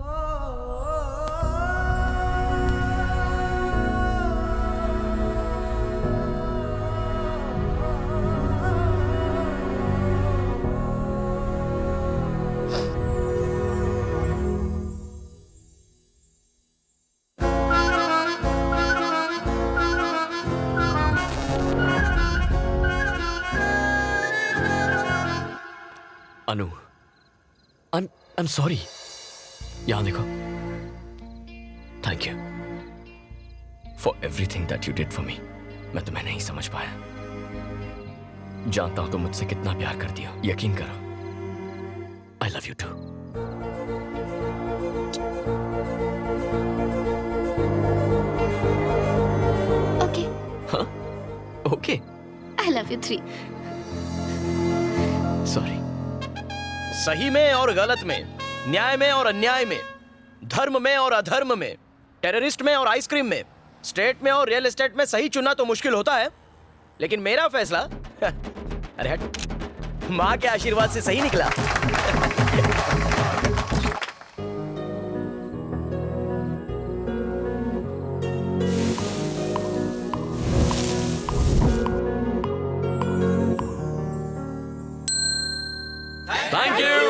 अनु, I'm sorry। यहाँ देखो। Thank you for everything that you did for me। मैं तुम्हें नहीं समझ पाया। जानता हूं तुम मुझसे कितना प्यार करती हो। यकीन करो। I love you too। Okay। हाँ? Okay। I love you 3। Sorry। सही में और गलत में, न्याय में और अन्याय में, धर्म में और अधर्म में, टेररिस्ट में और आइसक्रीम में, स्टेट में और रियल एस्टेट में सही चुनना तो मुश्किल होता है, लेकिन मेरा फैसला अरे हट, माँ के आशीर्वाद से सही निकला। Thank you।